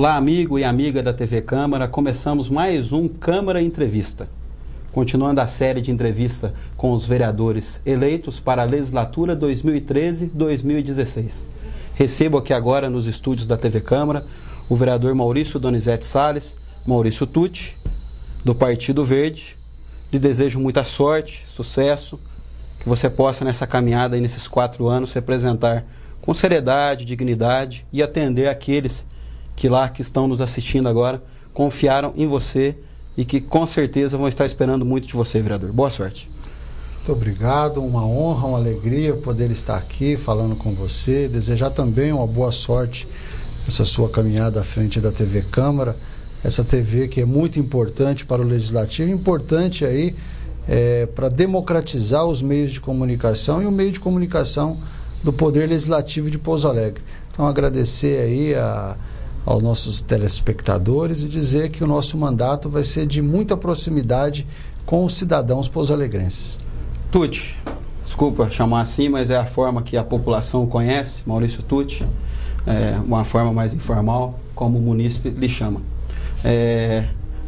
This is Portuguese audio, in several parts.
Olá, amigo e amiga da TV Câmara. Começamos mais um Câmara Entrevista. Continuando a série de entrevista com os vereadores eleitos para a legislatura 2013-2016. Recebo aqui agora nos estúdios da TV Câmara o vereador Maurício Donizete Salles, Maurício Tucci, do Partido Verde. Lhe desejo muita sorte, sucesso, que você possa nessa caminhada e nesses 4 anos representar com seriedade, dignidade e atender aqueles que estão nos assistindo agora, confiaram em você e que com certeza vão estar esperando muito de você, vereador. Boa sorte. Muito obrigado, uma honra, uma alegria poder estar aqui falando com você, desejar também uma boa sorte nessa sua caminhada à frente da TV Câmara, essa TV que é muito importante para o Legislativo, importante aí para democratizar os meios de comunicação e o meio de comunicação do Poder Legislativo de Pouso Alegre. Então agradecer aí aos nossos telespectadores e dizer que o nosso mandato vai ser de muita proximidade com os cidadãos pouso-alegrenses. Tucci, desculpa chamar assim, mas é a forma que a população conhece, Maurício Tucci, uma forma mais informal, como o munícipe lhe chama.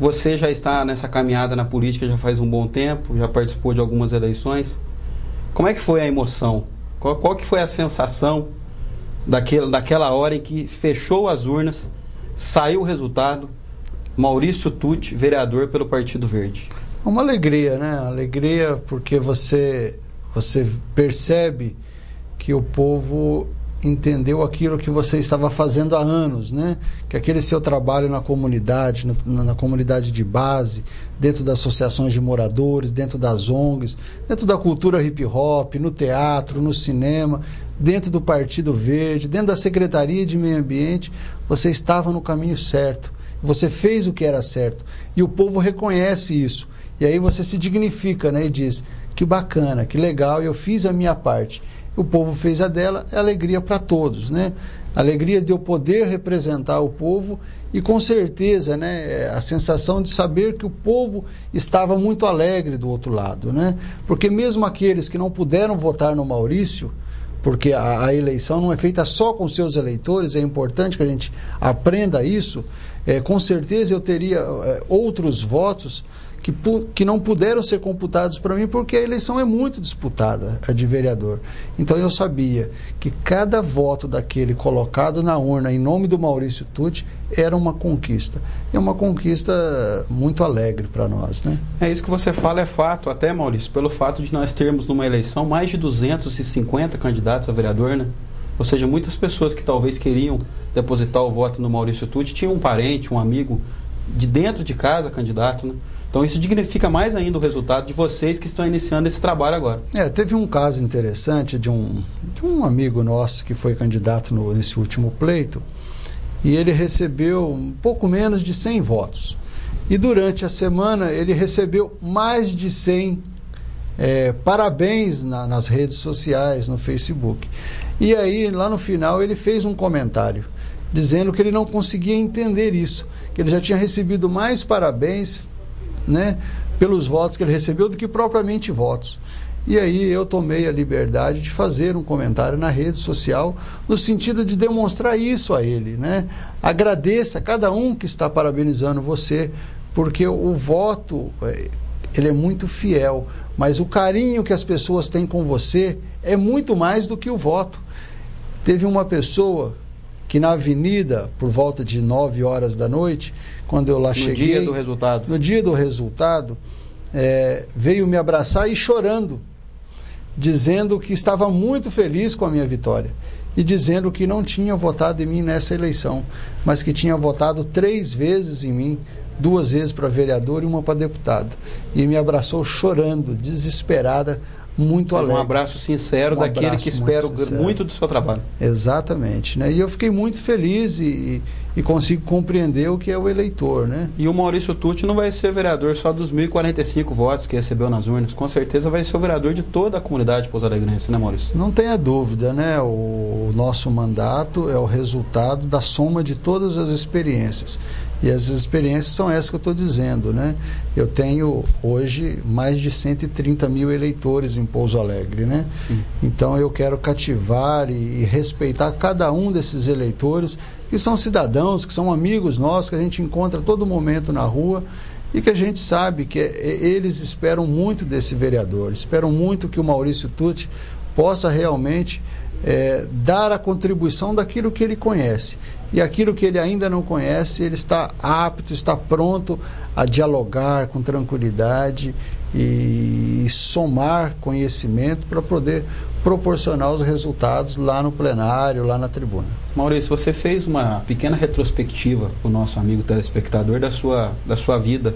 Você já está nessa caminhada na política já faz um bom tempo, já participou de algumas eleições. Como é que foi a emoção? Qual que foi a sensação daquela hora em que fechou as urnas, saiu o resultado, Maurício Tucci, vereador pelo Partido Verde? Uma alegria, né? Alegria porque você percebe que o povo entendeu aquilo que você estava fazendo há anos, né? Que aquele seu trabalho na comunidade, na comunidade de base, dentro das associações de moradores, dentro das ONGs, dentro da cultura hip hop, no teatro, no cinema, dentro do Partido Verde, dentro da Secretaria de Meio Ambiente, você estava no caminho certo, você fez o que era certo e o povo reconhece isso. E aí você se dignifica, né? E diz, que bacana, que legal, eu fiz a minha parte. O povo fez a dela, é alegria para todos, né? Alegria de eu poder representar o povo e com certeza, né, a sensação de saber que o povo estava muito alegre do outro lado, né? Porque mesmo aqueles que não puderam votar no Maurício, porque a eleição não é feita só com seus eleitores, é importante que a gente aprenda isso, com certeza eu teria outros votos que não puderam ser computados para mim, porque a eleição é muito disputada, a de vereador. Então eu sabia que cada voto daquele colocado na urna em nome do Maurício Tucci era uma conquista. É uma conquista muito alegre para nós, né? É isso que você fala, é fato, até, Maurício, pelo fato de nós termos numa eleição mais de 250 candidatos a vereador, né? Ou seja, muitas pessoas que talvez queriam depositar o voto no Maurício Tucci tinham um parente, um amigo de dentro de casa candidato, né? Então isso dignifica mais ainda o resultado de vocês que estão iniciando esse trabalho agora. Teve um caso interessante de um amigo nosso que foi candidato nesse último pleito e ele recebeu um pouco menos de 100 votos. E durante a semana ele recebeu mais de 100 parabéns nas redes sociais, no Facebook. E aí, lá no final, ele fez um comentário dizendo que ele não conseguia entender isso, que ele já tinha recebido mais parabéns, né, pelos votos que ele recebeu do que propriamente votos. E aí eu tomei a liberdade de fazer um comentário na rede social no sentido de demonstrar isso a ele, né? Agradeça a cada um que está parabenizando você, porque o voto ele é muito fiel, mas o carinho que as pessoas têm com você é muito mais do que o voto. Teve uma pessoa que na avenida, por volta de 9 horas da noite, quando eu lá cheguei... No dia do resultado, veio me abraçar e chorando, dizendo que estava muito feliz com a minha vitória e dizendo que não tinha votado em mim nessa eleição, mas que tinha votado 3 vezes em mim, 2 vezes para vereador e 1 para deputado. E me abraçou chorando, desesperada, muito alegre. Um abraço sincero daquele que espera muito do seu trabalho. Exatamente, né? E eu fiquei muito feliz e consigo compreender o que é o eleitor, né? E o Maurício Tucci não vai ser vereador só dos 1.045 votos que recebeu nas urnas, com certeza vai ser o vereador de toda a comunidade pouso-alegrense, né, Maurício? Não tenha dúvida, né? O nosso mandato é o resultado da soma de todas as experiências. E as experiências são essas que eu estou dizendo, né? Eu tenho hoje mais de 130 mil eleitores em Pouso Alegre, né? Sim. Então eu quero cativar e respeitar cada um desses eleitores, que são cidadãos, que são amigos nossos, que a gente encontra a todo momento na rua e que a gente sabe que eles esperam muito desse vereador, esperam muito que o Maurício Tucci possa realmente dar a contribuição daquilo que ele conhece. E aquilo que ele ainda não conhece, ele está apto, está pronto a dialogar com tranquilidade e somar conhecimento para poder proporcionar os resultados lá no plenário, lá na tribuna. Maurício, você fez uma pequena retrospectiva para o nosso amigo telespectador da sua vida,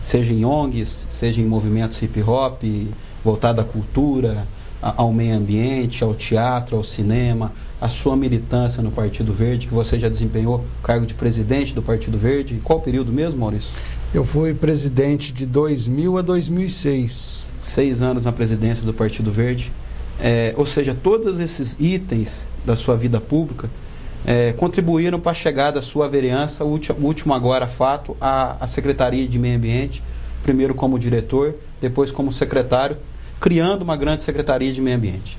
seja em ONGs, seja em movimentos hip-hop, voltado à cultura, ao meio ambiente, ao teatro, ao cinema, a sua militância no Partido Verde, que você já desempenhou o cargo de presidente do Partido Verde. Em qual período mesmo, Maurício? Eu fui presidente de 2000 a 2006. 6 anos na presidência do Partido Verde. Ou seja, todos esses itens da sua vida pública contribuíram para a chegada da sua vereança, o último agora fato, à Secretaria de Meio Ambiente, primeiro como diretor, depois como secretário, criando uma grande Secretaria de Meio Ambiente.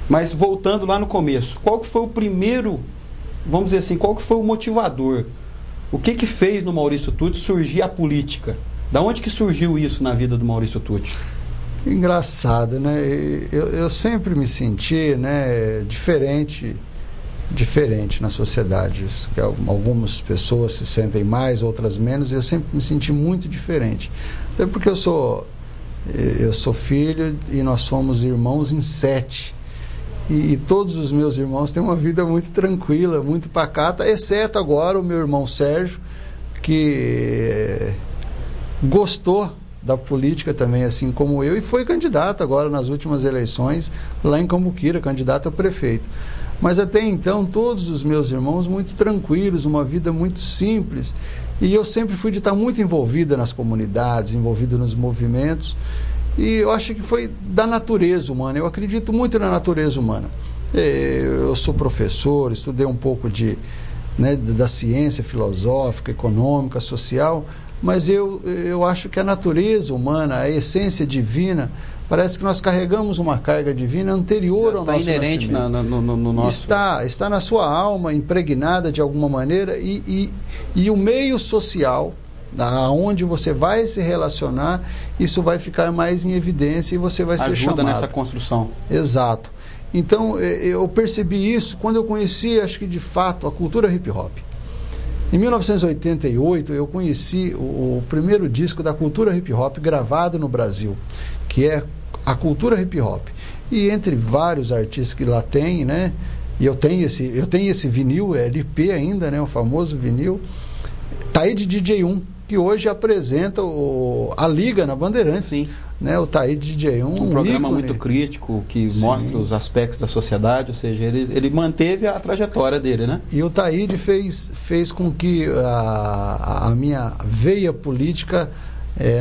Mas voltando lá no começo, qual que foi o primeiro, vamos dizer assim, qual que foi o motivador? O que fez no Maurício Tucci surgir a política? Da onde que surgiu isso na vida do Maurício Tucci? Engraçado, né? Eu sempre me senti, né, diferente na sociedade. Algumas pessoas se sentem mais, outras menos. Eu sempre me senti muito diferente. Até porque eu sou filho e nós somos irmãos em 7. E todos os meus irmãos têm uma vida muito tranquila, muito pacata, exceto agora o meu irmão Sérgio, que gostou da política também, assim como eu, e foi candidato agora nas últimas eleições, lá em Cambuquira, candidato a prefeito. Mas até então, todos os meus irmãos muito tranquilos, uma vida muito simples, e eu sempre fui de estar muito envolvida nas comunidades, envolvido nos movimentos, e eu acho que foi da natureza humana. Eu acredito muito na natureza humana. Eu sou professor, estudei um pouco da ciência filosófica, econômica, social, mas eu acho que a natureza humana, a essência divina, parece que nós carregamos uma carga divina anterior ao nosso nascimento. Está inerente no nosso... Está na sua alma, impregnada de alguma maneira, e o meio social, aonde você vai se relacionar, isso vai ficar mais em evidência e você vai ser chamado. Ajuda nessa construção. Exato. Então, eu percebi isso quando eu conheci, acho que de fato, a cultura hip-hop. Em 1988, eu conheci o primeiro disco da cultura hip-hop gravado no Brasil, que é a cultura hip-hop. E entre vários artistas que lá tem, né? E eu tenho esse vinil, LP ainda, né? O famoso vinil. Taíde DJ1, que hoje apresenta a Liga na Bandeirantes. Sim. Né? O Taíde DJ1. Um programa ícone, muito crítico, que sim, mostra os aspectos da sociedade, ou seja, ele manteve a trajetória dele, né? E o Taíde fez com que a minha veia política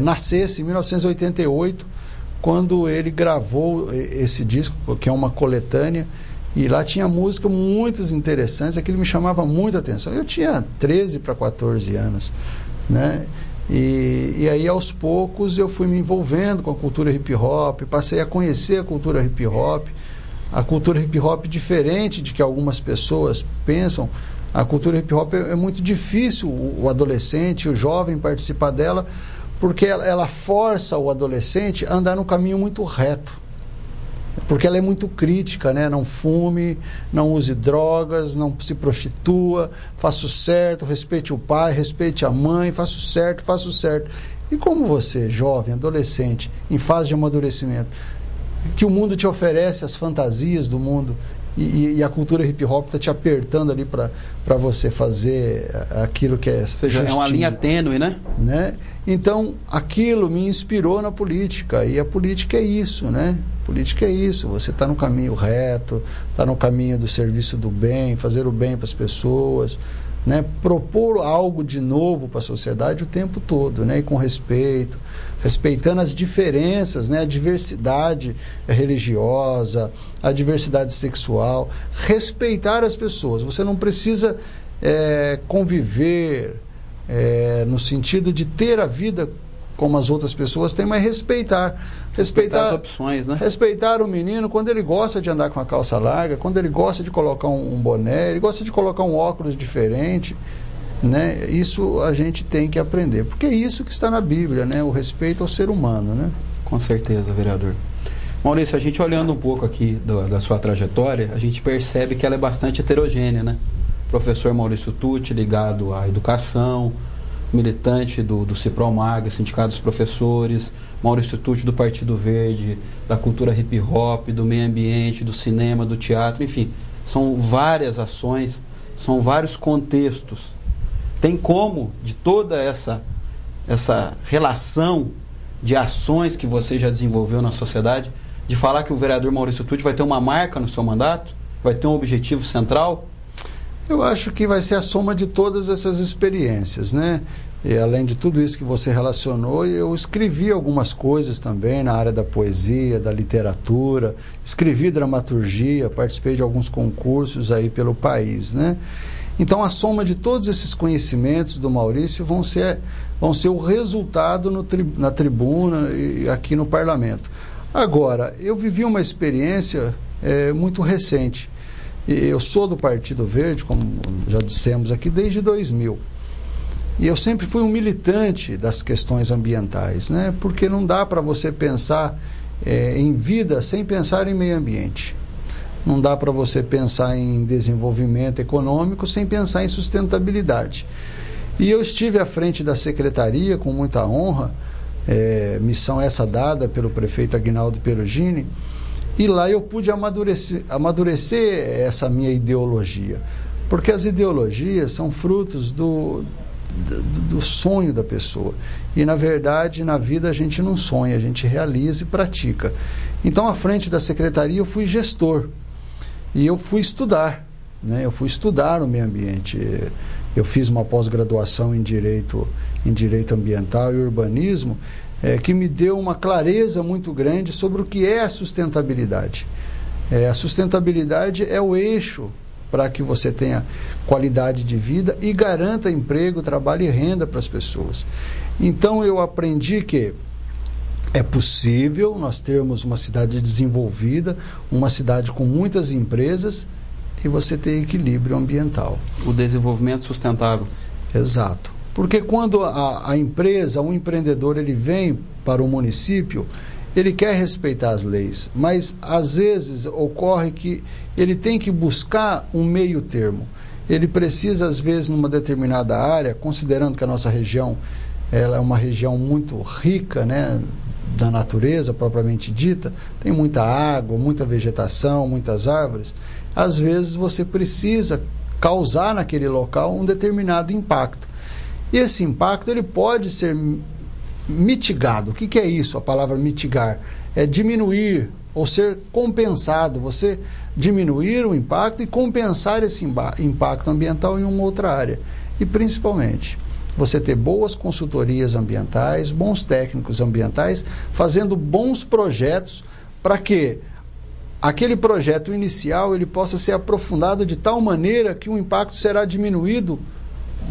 nascesse em 1988, quando ele gravou esse disco, que é uma coletânea, e lá tinha música muito interessantes, aquilo me chamava muita atenção. Eu tinha 13 para 14 anos, né? E aí, aos poucos, eu fui me envolvendo com a cultura hip-hop, passei a conhecer a cultura hip-hop. A cultura hip-hop, diferente de que algumas pessoas pensam, a cultura hip-hop é muito difícil o adolescente, o jovem participar dela, porque ela força o adolescente a andar num caminho muito reto. Porque ela é muito crítica, né? Não fume, não use drogas, não se prostitua, faça o certo, respeite o pai, respeite a mãe, faça o certo, faça o certo. E como você, jovem, adolescente, em fase de amadurecimento, que o mundo te oferece as fantasias do mundo e a cultura hip-hop está te apertando ali para você fazer aquilo que é... Ou seja, justinho, é uma linha tênue, né? Então, aquilo me inspirou na política, e a política é isso, né? Política é isso, você está no caminho reto, está no caminho do serviço do bem, fazer o bem para as pessoas, né? Propor algo de novo para a sociedade o tempo todo, né? E com respeito, respeitando as diferenças, né? A diversidade religiosa, a diversidade sexual, respeitar as pessoas. Você não precisa conviver no sentido de ter a vida como as outras pessoas têm, mas respeitar as opções, né? Respeitar o menino quando ele gosta de andar com a calça larga, quando ele gosta de colocar um boné, ele gosta de colocar um óculos diferente, né? Isso a gente tem que aprender, porque é isso que está na Bíblia, né? O respeito ao ser humano, né? Com certeza, vereador. Maurício, a gente olhando um pouco aqui da sua trajetória, a gente percebe que ela é bastante heterogênea, né? Professor Maurício Tucci, ligado à educação, militante do Cipromag, Sindicato dos Professores, Maurício Tucci do Partido Verde, da cultura hip hop, do meio ambiente, do cinema, do teatro, enfim, são várias ações, são vários contextos. Tem como, de toda essa relação de ações que você já desenvolveu na sociedade, de falar que o vereador Maurício Tucci vai ter uma marca no seu mandato? Vai ter um objetivo central? Eu acho que vai ser a soma de todas essas experiências, né? E além de tudo isso que você relacionou, eu escrevi algumas coisas também na área da poesia, da literatura, escrevi dramaturgia, participei de alguns concursos aí pelo país, né? Então a soma de todos esses conhecimentos do Maurício vão ser o resultado na tribuna e aqui no parlamento. Agora, eu vivi uma experiência muito recente. Eu sou do Partido Verde, como já dissemos aqui, desde 2000. E eu sempre fui um militante das questões ambientais, né? Porque não dá para você pensar em vida sem pensar em meio ambiente. Não dá para você pensar em desenvolvimento econômico sem pensar em sustentabilidade. E eu estive à frente da secretaria com muita honra, missão essa dada pelo prefeito Aguinaldo Perugini, e lá eu pude amadurecer essa minha ideologia. Porque as ideologias são frutos do sonho da pessoa. E, na verdade, na vida a gente não sonha, a gente realiza e pratica. Então, à frente da secretaria, eu fui gestor. E eu fui estudar, né? Eu fui estudar o meio ambiente. Eu fiz uma pós-graduação em Direito Ambiental e Urbanismo, que me deu uma clareza muito grande sobre o que é a sustentabilidade. A sustentabilidade é o eixo para que você tenha qualidade de vida e garanta emprego, trabalho e renda para as pessoas. Então eu aprendi que é possível nós termos uma cidade desenvolvida, uma cidade com muitas empresas e você ter equilíbrio ambiental. O desenvolvimento sustentável. Exato. Porque quando a empresa, o empreendedor, ele vem para o município, ele quer respeitar as leis, mas às vezes ocorre que ele tem que buscar um meio termo. Ele precisa, às vezes, numa determinada área, considerando que a nossa região ela é uma região muito rica, né, da natureza propriamente dita, tem muita água, muita vegetação, muitas árvores, às vezes você precisa causar naquele local um determinado impacto. E esse impacto ele pode ser mitigado. O que é isso, a palavra mitigar? É diminuir ou ser compensado. Você diminuir o impacto e compensar esse impacto ambiental em uma outra área. E principalmente, você ter boas consultorias ambientais, bons técnicos ambientais, fazendo bons projetos para que aquele projeto inicial ele possa ser aprofundado de tal maneira que o impacto será diminuído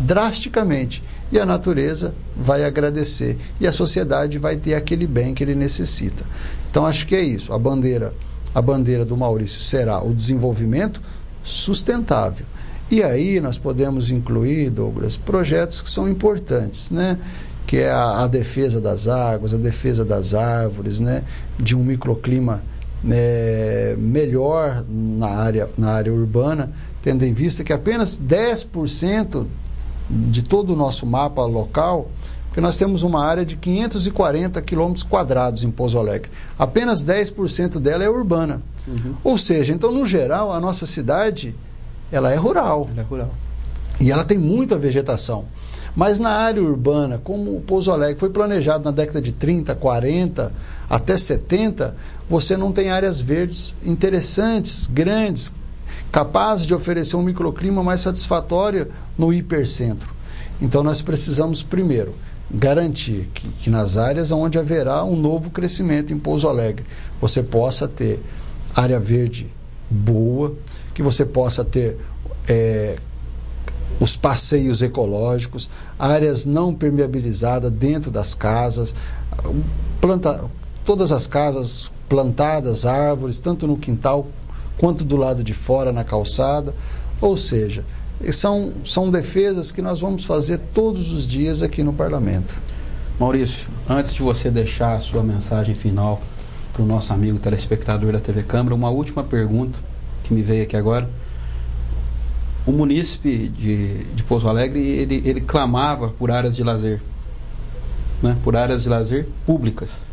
drasticamente e a natureza vai agradecer e a sociedade vai ter aquele bem que ele necessita. Então acho que é isso, a bandeira do Maurício será o desenvolvimento sustentável. E aí nós podemos incluir, Douglas, projetos que são importantes, né? Que é a defesa das águas, a defesa das árvores, né? De um microclima melhor na área urbana, tendo em vista que apenas 10% de todo o nosso mapa local, porque nós temos uma área de 540 quilômetros quadrados em Pouso Alegre. Apenas 10% dela é urbana. Uhum. Ou seja, então, no geral, a nossa cidade, ela é rural. Ela é rural. E ela tem muita vegetação. Mas na área urbana, como o Pouso Alegre foi planejado na década de 30, 40, até 70, você não tem áreas verdes interessantes, grandes, capazes de oferecer um microclima mais satisfatório no hipercentro. Então nós precisamos, primeiro, garantir que nas áreas onde haverá um novo crescimento em Pouso Alegre, você possa ter área verde boa, que você possa ter os passeios ecológicos, áreas não permeabilizadas dentro das casas, todas as casas plantadas, árvores, tanto no quintal quanto do lado de fora, na calçada. Ou seja, são defesas que nós vamos fazer todos os dias aqui no Parlamento. Maurício, antes de você deixar a sua mensagem final para o nosso amigo telespectador da TV Câmara, uma última pergunta que me veio aqui agora. O munícipe de Pouso Alegre, ele clamava por áreas de lazer, né? Por áreas de lazer públicas.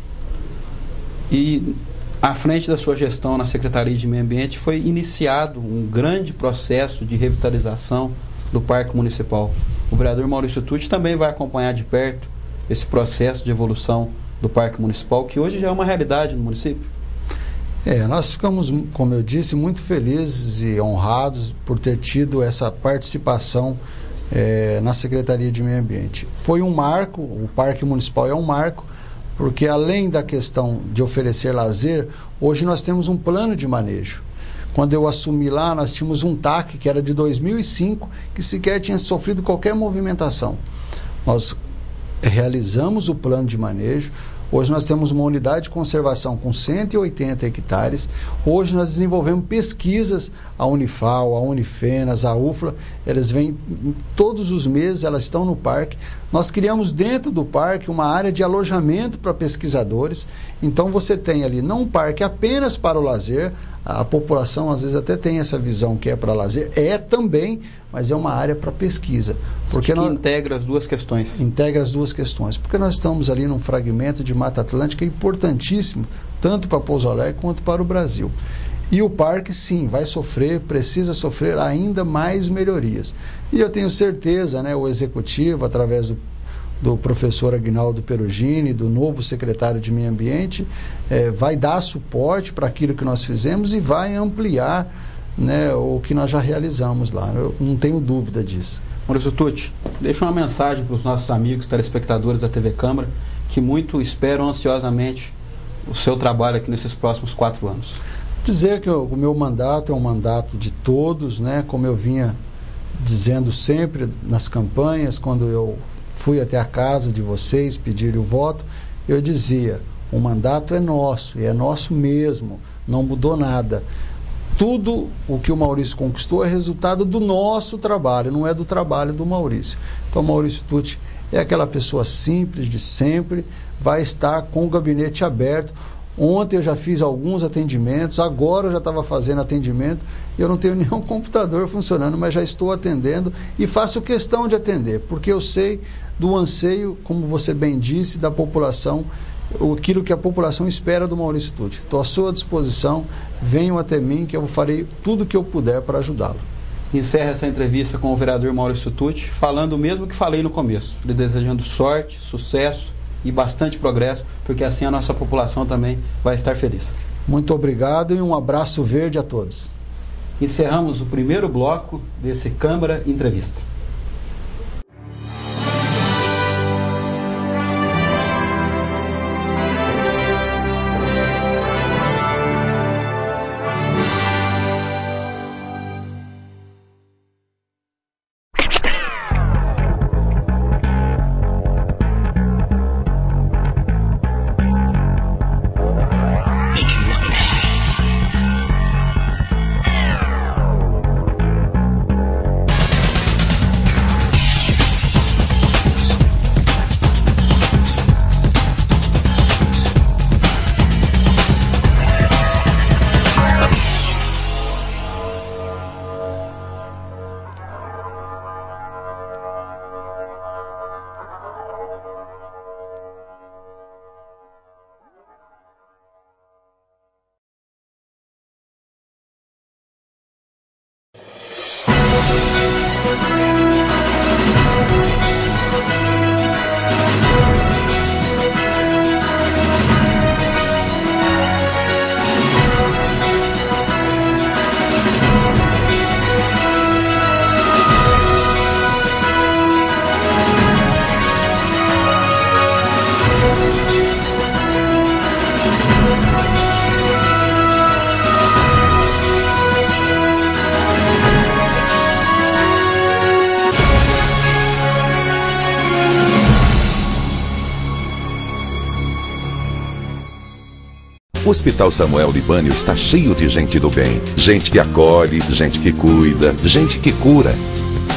E à frente da sua gestão na Secretaria de Meio Ambiente foi iniciado um grande processo de revitalização do Parque Municipal. O vereador Maurício Tucci também vai acompanhar de perto esse processo de evolução do Parque Municipal, que hoje já é uma realidade no município. Nós ficamos, como eu disse, muito felizes e honrados por ter tido essa participação na Secretaria de Meio Ambiente. Foi um marco, o Parque Municipal é um marco, porque além da questão de oferecer lazer, hoje nós temos um plano de manejo. Quando eu assumi lá, nós tínhamos um TAC, que era de 2005, que sequer tinha sofrido qualquer movimentação. Nós realizamos o plano de manejo. Hoje nós temos uma unidade de conservação com 180 hectares. Hoje nós desenvolvemos pesquisas, a Unifal, a Unifenas, a UFLA, elas vêm todos os meses, elas estão no parque. Nós criamos dentro do parque uma área de alojamento para pesquisadores. Então você tem ali não um parque apenas para o lazer, a população às vezes até tem essa visão que é para lazer, é também, mas é uma área para pesquisa. Porque integra as duas questões. Integra as duas questões, porque nós estamos ali num fragmento de Mata Atlântica importantíssimo, tanto para Pouso Alegre quanto para o Brasil. E o parque, sim, vai sofrer, precisa sofrer ainda mais melhorias. E eu tenho certeza, o Executivo, através do professor Aguinaldo Perugini, do novo secretário de Meio Ambiente, vai dar suporte para aquilo que nós fizemos e vai ampliar o que nós já realizamos lá. Eu não tenho dúvida disso. Maurício Tucci, deixa uma mensagem para os nossos amigos telespectadores da TV Câmara, que muito esperam ansiosamente o seu trabalho aqui nesses próximos 4 anos. Dizer que o meu mandato é um mandato de todos, como eu vinha dizendo sempre nas campanhas, quando eu fui até a casa de vocês pedir o voto, eu dizia, o mandato é nosso, e é nosso mesmo, não mudou nada. Tudo o que o Maurício conquistou é resultado do nosso trabalho, não é do trabalho do Maurício. Então, Maurício Tucci é aquela pessoa simples de sempre, vai estar com o gabinete aberto. Ontem eu já fiz alguns atendimentos, agora eu já estava fazendo atendimento, eu não tenho nenhum computador funcionando, mas já estou atendendo e faço questão de atender, porque eu sei do anseio, como você bem disse, da população, aquilo que a população espera do Maurício Tucci. Estou à sua disposição, venham até mim que eu farei tudo o que eu puder para ajudá-lo. Encerra essa entrevista com o vereador Maurício Tucci, falando o mesmo que falei no começo, lhe desejando sorte, sucesso e bastante progresso, porque assim a nossa população também vai estar feliz. Muito obrigado e um abraço verde a todos. Encerramos o primeiro bloco desse Câmara Entrevista. O Hospital Samuel Libânio está cheio de gente do bem. Gente que acolhe, gente que cuida, gente que cura.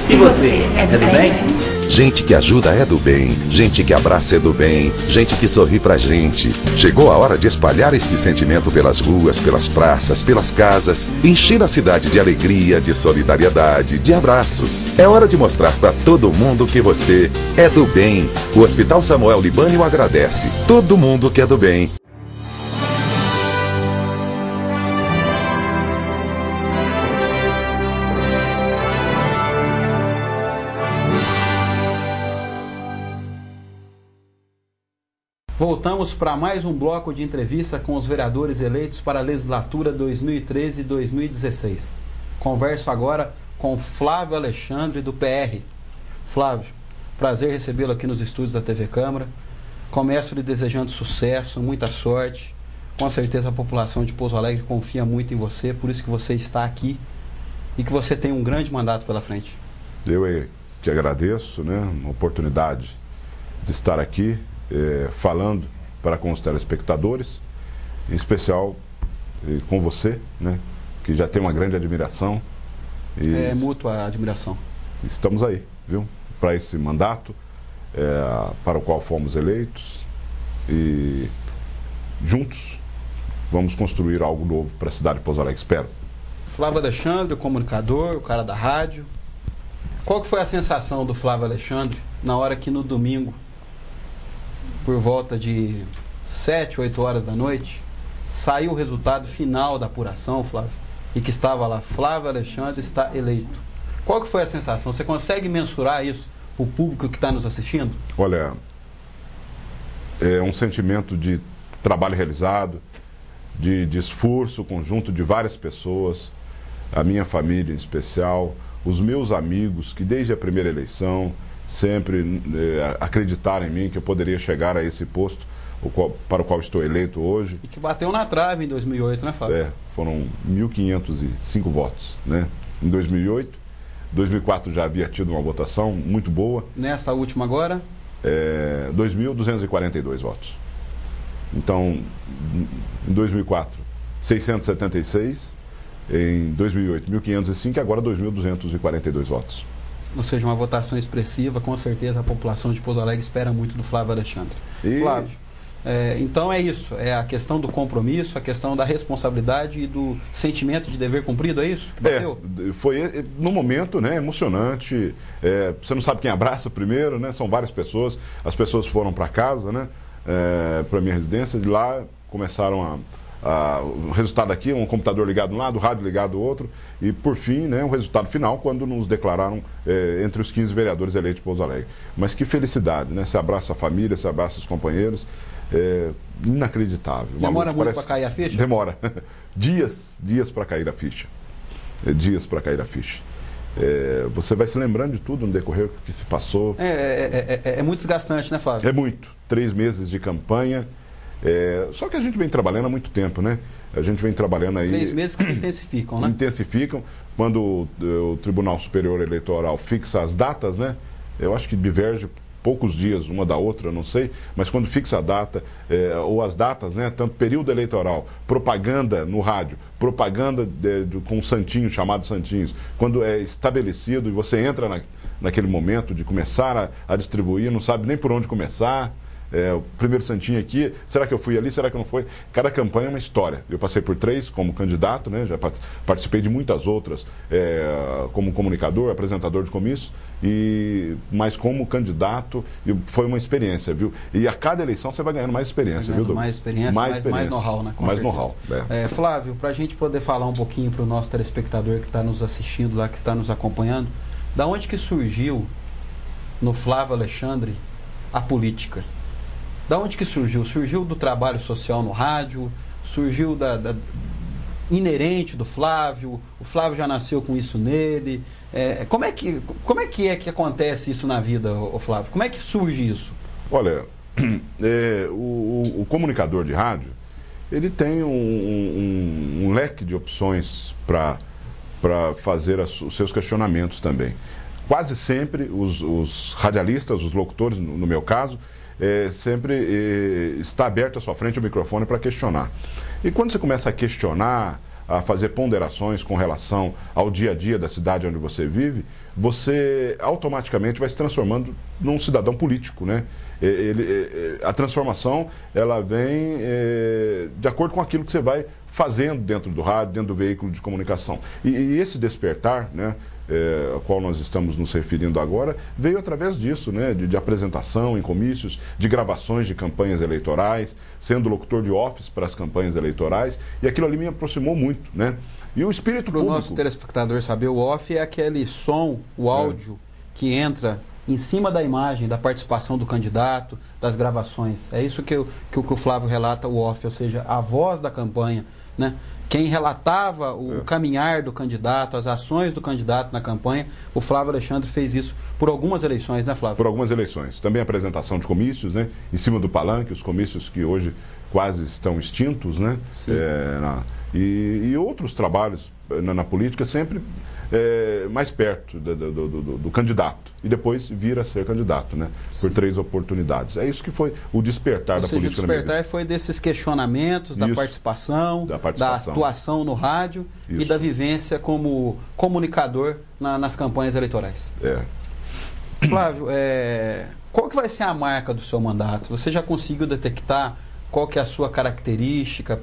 E você, é do bem? Gente que ajuda é do bem, gente que abraça é do bem, gente que sorri pra gente. Chegou a hora de espalhar este sentimento pelas ruas, pelas praças, pelas casas, encher a cidade de alegria, de solidariedade, de abraços. É hora de mostrar pra todo mundo que você é do bem. O Hospital Samuel Libânio agradece todo mundo que é do bem. Voltamos para mais um bloco de entrevista com os vereadores eleitos para a legislatura 2013 e 2016. Converso agora com Flávio Alexandre, do PR. Flávio, prazer recebê-lo aqui nos estúdios da TV Câmara. Começo lhe desejando sucesso, muita sorte. Com certeza a população de Pouso Alegre confia muito em você, por isso que você está aqui e que você tem um grande mandato pela frente. Eu que agradeço, né, a oportunidade de estar aqui falando com os telespectadores, em especial com você, né, que já tem uma grande admiração. É mútua a admiração. Estamos aí, viu, para esse mandato, para o qual fomos eleitos, e juntos vamos construir algo novo para a cidade de Pouso Alegre, espero. Flávio Alexandre, o comunicador, o cara da rádio. Qual que foi a sensação do Flávio Alexandre na hora que no domingo, por volta de 7, 8 horas da noite, saiu o resultado final da apuração, Flávio, e que estava lá, Flávio Alexandre está eleito? Qual que foi a sensação? Você consegue mensurar isso para o público que está nos assistindo? Olha, é um sentimento de trabalho realizado, de esforço conjunto de várias pessoas, a minha família em especial, os meus amigos que desde a primeira eleição sempre acreditaram em mim que eu poderia chegar a esse posto para o qual estou eleito hoje. E que bateu na trave em 2008, né, Flávio? Foram 1.505 votos, né, em 2008. 2004 já havia tido uma votação muito boa. Nessa última agora? 2.242 votos. Então, em 2004, 676, em 2008, 1.505 e agora 2.242 votos. Ou seja, uma votação expressiva, com certeza a população de Pouso Alegre espera muito do Flávio Alexandre. Flávio, então é isso, é a questão do compromisso, a questão da responsabilidade e do sentimento de dever cumprido, é isso que bateu? Foi no momento, né, emocionante, você não sabe quem abraça primeiro, né, são várias pessoas, as pessoas foram para casa, né, para minha residência, de lá começaram o resultado aqui, um computador ligado de um lado, o rádio ligado do outro, e por fim, né, o resultado final, quando nos declararam entre os 15 vereadores eleitos de Pouso Alegre. Mas que felicidade, né? Se abraça a família, se abraça os companheiros, inacreditável. Demora muito para cair a ficha? Demora. dias para cair a ficha. Dias para cair a ficha. Você vai se lembrando de tudo no decorrer que se passou. É muito desgastante, né, Flávio? É muito. 3 meses de campanha. Só que a gente vem trabalhando há muito tempo, né? A gente vem trabalhando aí... 3 meses que se intensificam, né? Intensificam. Quando o Tribunal Superior Eleitoral fixa as datas, né? Eu acho que diverge poucos dias uma da outra, eu não sei, mas quando fixa a data, ou as datas, né? Tanto período eleitoral, propaganda no rádio, propaganda com santinhos, chamados santinhos, quando é estabelecido e você entra naquele momento de começar a distribuir, não sabe nem por onde começar... o primeiro santinho aqui, será que eu fui ali, será que eu não fui? Cada campanha é uma história. Eu passei por 3 como candidato, né? Já participei de muitas outras como comunicador, apresentador de comícios, mas como candidato foi uma experiência, viu? E a cada eleição você vai ganhando mais experiência, viu, mais experiência, mais know-how, né? Com mais certeza. know-how. Flávio, para a gente poder falar um pouquinho para o nosso telespectador que está nos assistindo lá, que está nos acompanhando, da onde que surgiu no Flávio Alexandre a política? Da onde que surgiu? Surgiu do trabalho social no rádio? Surgiu inerente do Flávio? O Flávio já nasceu com isso nele? Como é que acontece isso na vida, Flávio? Como é que surge isso? Olha, o comunicador de rádio, ele tem um leque de opções para fazer os seus questionamentos também. Quase sempre os radialistas, os locutores, no meu caso, sempre está aberto à sua frente o microfone para questionar. E quando você começa a questionar, a fazer ponderações com relação ao dia a dia da cidade onde você vive, você automaticamente vai se transformando num cidadão político, né? A transformação, ela vem de acordo com aquilo que você vai fazendo dentro do rádio, dentro do veículo de comunicação. E esse despertar, né, ao qual nós estamos nos referindo agora, veio através disso, né, de apresentação em comícios, de gravações de campanhas eleitorais, sendo locutor de office para as campanhas eleitorais, e aquilo ali me aproximou muito, né? E o espírito público... Para o nosso telespectador saber, o off é aquele som, o áudio, que entra em cima da imagem, da participação do candidato, das gravações. É isso que o Flávio relata, o off, ou seja, a voz da campanha, né? Quem relatava o caminhar do candidato, as ações do candidato na campanha, o Flávio Alexandre fez isso por algumas eleições, né, Flávio? Por algumas eleições. Também a apresentação de comícios, né? Em cima do palanque, os comícios que hoje quase estão extintos, né? E outros trabalhos na política sempre mais perto do candidato. E depois vir a ser candidato, né? Por 3 oportunidades. É isso que foi o despertar da política. O despertar foi desses questionamentos, da participação, da atuação no rádio e da vivência como comunicador nas campanhas eleitorais. Flávio, qual que vai ser a marca do seu mandato? Você já conseguiu detectar qual que é a sua característica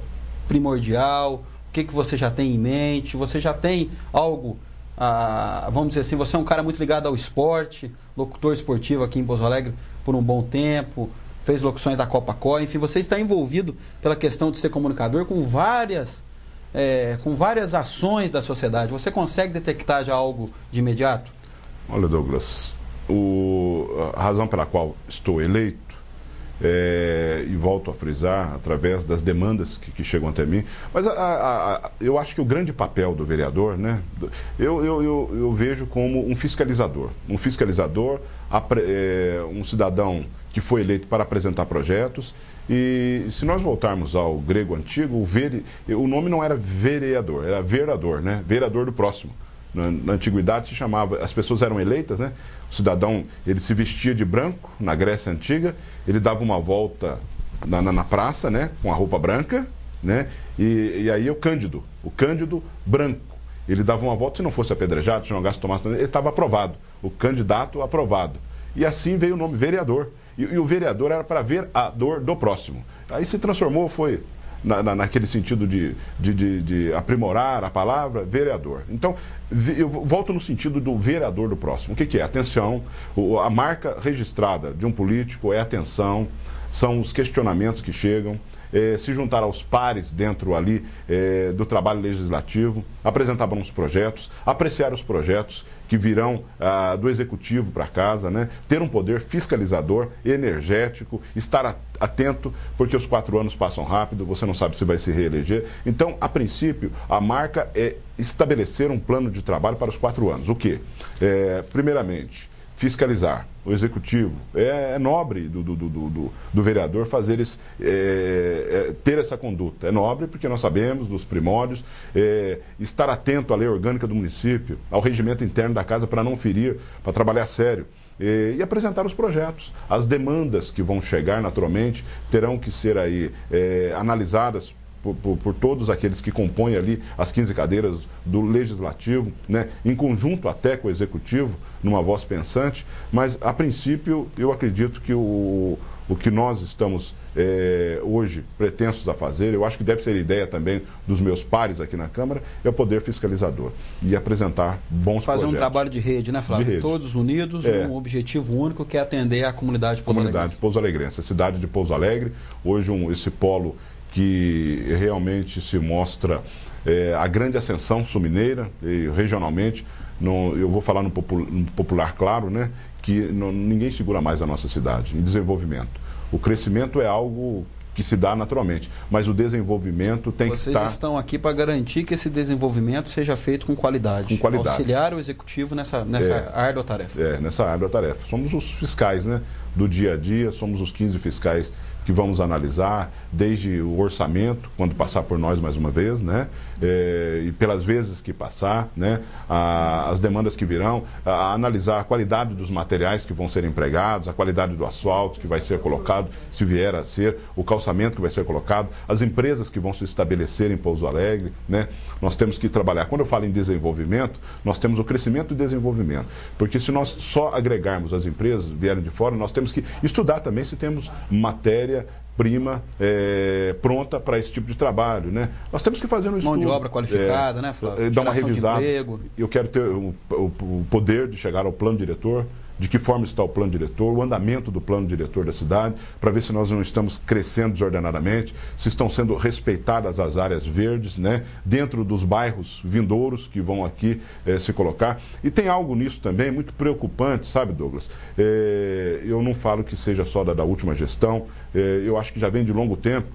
primordial? O que você já tem em mente? Você já tem algo, vamos dizer assim, você é um cara muito ligado ao esporte, locutor esportivo aqui em Pouso Alegre por um bom tempo, fez locuções da Copa-Cola, enfim, você está envolvido pela questão de ser comunicador com várias ações da sociedade. Você consegue detectar já algo de imediato? Olha, Douglas, a razão pela qual estou eleito, e volto a frisar, através das demandas que chegam até mim, mas eu acho que o grande papel do vereador, né, eu vejo como um fiscalizador, um cidadão que foi eleito para apresentar projetos. E se nós voltarmos ao grego antigo, o nome não era vereador, era vereador, né, vereador do próximo. Na antiguidade se chamava, as pessoas eram eleitas, né? O cidadão, ele se vestia de branco, na Grécia Antiga, ele dava uma volta na praça, né? Com a roupa branca, né? E aí o Cândido branco, ele dava uma volta, se não fosse apedrejado, se não tomasse, ele estava aprovado, o candidato aprovado. E assim veio o nome vereador. E o vereador era para ver a dor do próximo. Aí se transformou, foi... naquele sentido de aprimorar a palavra, vereador. Então, eu volto no sentido do vereador do próximo. O que é? Atenção, a marca registrada de um político é atenção, são os questionamentos que chegam, se juntar aos pares dentro ali do trabalho legislativo, apresentar bons projetos, apreciar os projetos que virão do executivo para casa, né? Ter um poder fiscalizador, energético, estar atento, porque os 4 anos passam rápido, você não sabe se vai se reeleger. Então, a princípio, a marca é estabelecer um plano de trabalho para os 4 anos. O quê? Primeiramente, fiscalizar o executivo. É nobre do vereador ter essa conduta. É nobre porque nós sabemos dos primórdios, estar atento à lei orgânica do município, ao regimento interno da casa para não ferir, para trabalhar sério. E apresentar os projetos. As demandas que vão chegar naturalmente terão que ser aí analisadas por todos aqueles que compõem ali as 15 cadeiras do Legislativo, né, em conjunto até com o Executivo, numa voz pensante, mas a princípio eu acredito que o que nós estamos hoje pretensos a fazer, eu acho que deve ser ideia também dos meus pares aqui na Câmara, é o poder fiscalizador e apresentar bons projetos. Fazer um trabalho de rede, né, Flávio? De rede. Todos unidos, um objetivo único que é atender a comunidade pouso-alegrense. A cidade de Pouso Alegre, hoje esse polo que realmente se mostra a grande ascensão sul-mineira e regionalmente, eu vou falar no popular claro, né, que ninguém segura mais a nossa cidade em desenvolvimento. O crescimento é algo que se dá naturalmente, mas o desenvolvimento tem que estar... Vocês estão aqui para garantir que esse desenvolvimento seja feito com qualidade. Com qualidade. Auxiliar o Executivo nessa árdua tarefa. Nessa árdua tarefa. Somos os fiscais, né? do dia a dia, somos os 15 fiscais que vamos analisar, desde o orçamento, quando passar por nós mais uma vez, né? E pelas vezes que passar, né? As demandas que virão, analisar a qualidade dos materiais que vão ser empregados, a qualidade do asfalto que vai ser colocado, se vier a ser, o calçamento que vai ser colocado, as empresas que vão se estabelecer em Pouso Alegre, né? Nós temos que trabalhar. Quando eu falo em desenvolvimento, nós temos o crescimento e desenvolvimento, porque se nós só agregarmos as empresas vierem de fora, nós temos que estudar também se temos matéria-prima pronta para esse tipo de trabalho, né? Nós temos que fazer um estudo. Mão de obra qualificada, né, Flávio? Dar uma revisada. De eu quero ter o poder de chegar ao plano diretor, de que forma está o plano diretor, o andamento do plano diretor da cidade, para ver se nós não estamos crescendo desordenadamente, se estão sendo respeitadas as áreas verdes, né, dentro dos bairros vindouros que vão aqui se colocar. E tem algo nisso também muito preocupante, sabe, Douglas? Eu não falo que seja só da última gestão, eu acho que já vem de longo tempo.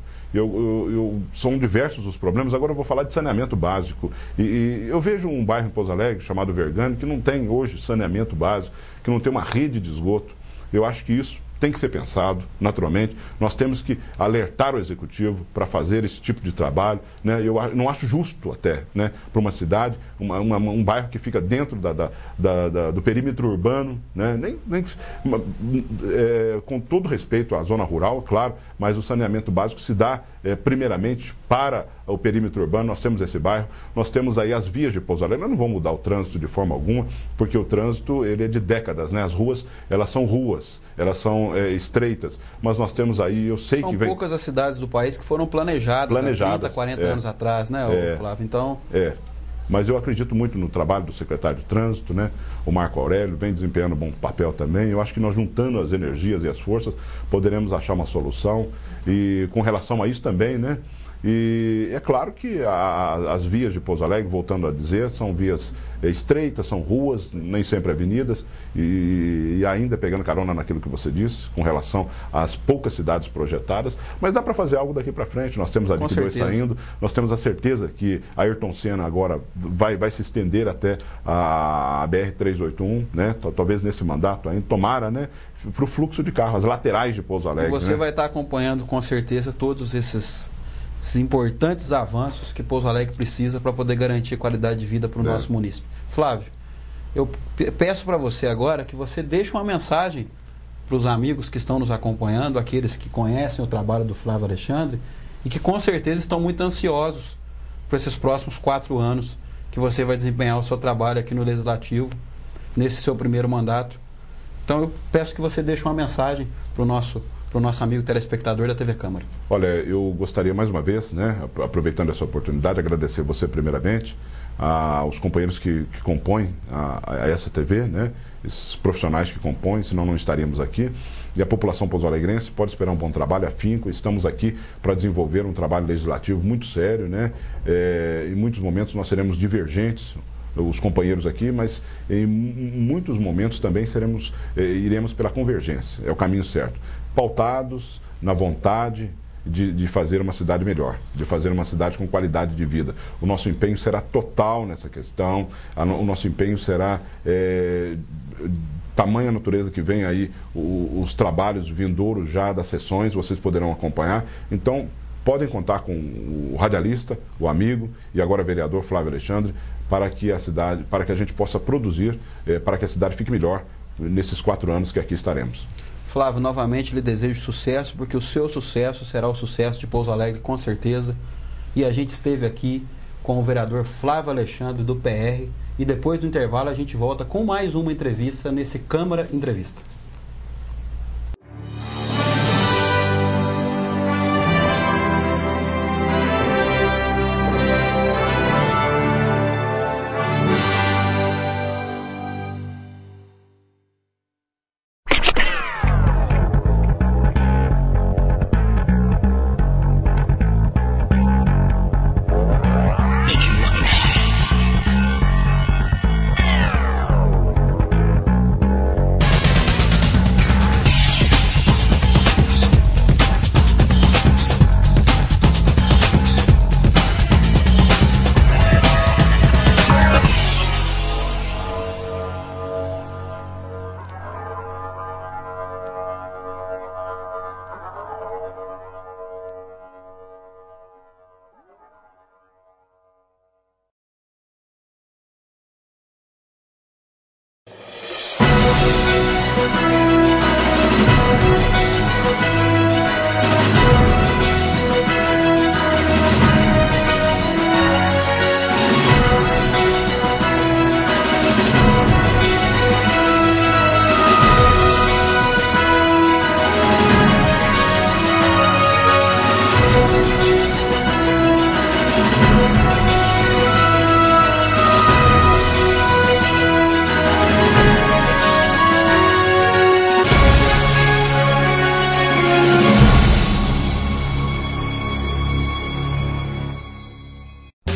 São diversos os problemas. Agora eu vou falar de saneamento básico. E eu vejo um bairro em Pouso Alegre, chamado Vergani, que não tem hoje saneamento básico, que não tem uma rede de esgoto. Eu acho que isso tem que ser pensado, naturalmente. Nós temos que alertar o executivo para fazer esse tipo de trabalho, né? Eu não acho justo até, né, para uma cidade, um bairro que fica dentro do perímetro urbano, né? Com todo respeito à zona rural, claro, mas o saneamento básico se dá primeiramente para o perímetro urbano. Nós temos esse bairro, nós temos aí as vias de Pouso Alegre. Nós não vamos mudar o trânsito de forma alguma, porque o trânsito ele é de décadas, né? As ruas, elas são estreitas, mas nós temos aí, eu sei que vem... São poucas as cidades do país que foram planejadas há 30, 40 anos atrás, né, Flávio? Então... Mas eu acredito muito no trabalho do secretário de Trânsito, né? O Marco Aurélio vem desempenhando um bom papel também. Eu acho que nós, juntando as energias e as forças, poderemos achar uma solução. E com relação a isso também, né? E é claro que as vias de Pouso Alegre, voltando a dizer, são vias estreitas, são ruas, nem sempre avenidas, e ainda pegando carona naquilo que você disse, com relação às poucas cidades projetadas, mas dá para faber algo daqui para frente. Nós temos a DIC 2 saindo, nós temos a certeza que a Ayrton Senna agora vai se estender até a BR-381, né? Talvez nesse mandato ainda, tomara, né? Para o fluxo de carros, as laterais de Pouso Alegre. E você, né, vai estar acompanhando com certeza todos esses importantes avanços que Pouso Alegre precisa para poder garantir qualidade de vida para o nosso município. Flávio, eu peço para você agora que você deixe uma mensagem para os amigos que estão nos acompanhando, aqueles que conhecem o trabalho do Flávio Alexandre e que com certeza estão muito ansiosos por esses próximos 4 anos que você vai desempenhar o seu trabalho aqui no Legislativo, nesse seu primeiro mandato. Então eu peço que você deixe uma mensagem para o nosso amigo telespectador da TV Câmara. Olha, eu gostaria mais uma vez, né, aproveitando essa oportunidade, agradecer você primeiramente, aos companheiros que compõem a essa TV, né, esses profissionais que compõem, senão não estaríamos aqui. E a população pouso-alegrense pode esperar um bom trabalho, afinco. Estamos aqui para desenvolver um trabalho legislativo muito sério, né? Em muitos momentos nós seremos divergentes, os companheiros aqui, mas em muitos momentos também iremos pela convergência. É o caminho certo. Pautados na vontade de fazer uma cidade melhor, de fazer uma cidade com qualidade de vida. O nosso empenho será total nessa questão, o nosso empenho será tamanha natureza que vem aí os trabalhos vindouros já das sessões, vocês poderão acompanhar. Então, podem contar com o radialista, o amigo e agora vereador Flávio Alexandre, para que a gente possa produzir, para que a cidade fique melhor nesses 4 anos que aqui estaremos. Flávio, novamente lhe desejo sucesso, porque o seu sucesso será o sucesso de Pouso Alegre, com certeza. E a gente esteve aqui com o vereador Flávio Alexandre, do PR, e depois do intervalo a gente volta com mais uma entrevista nesse Câmara Entrevista.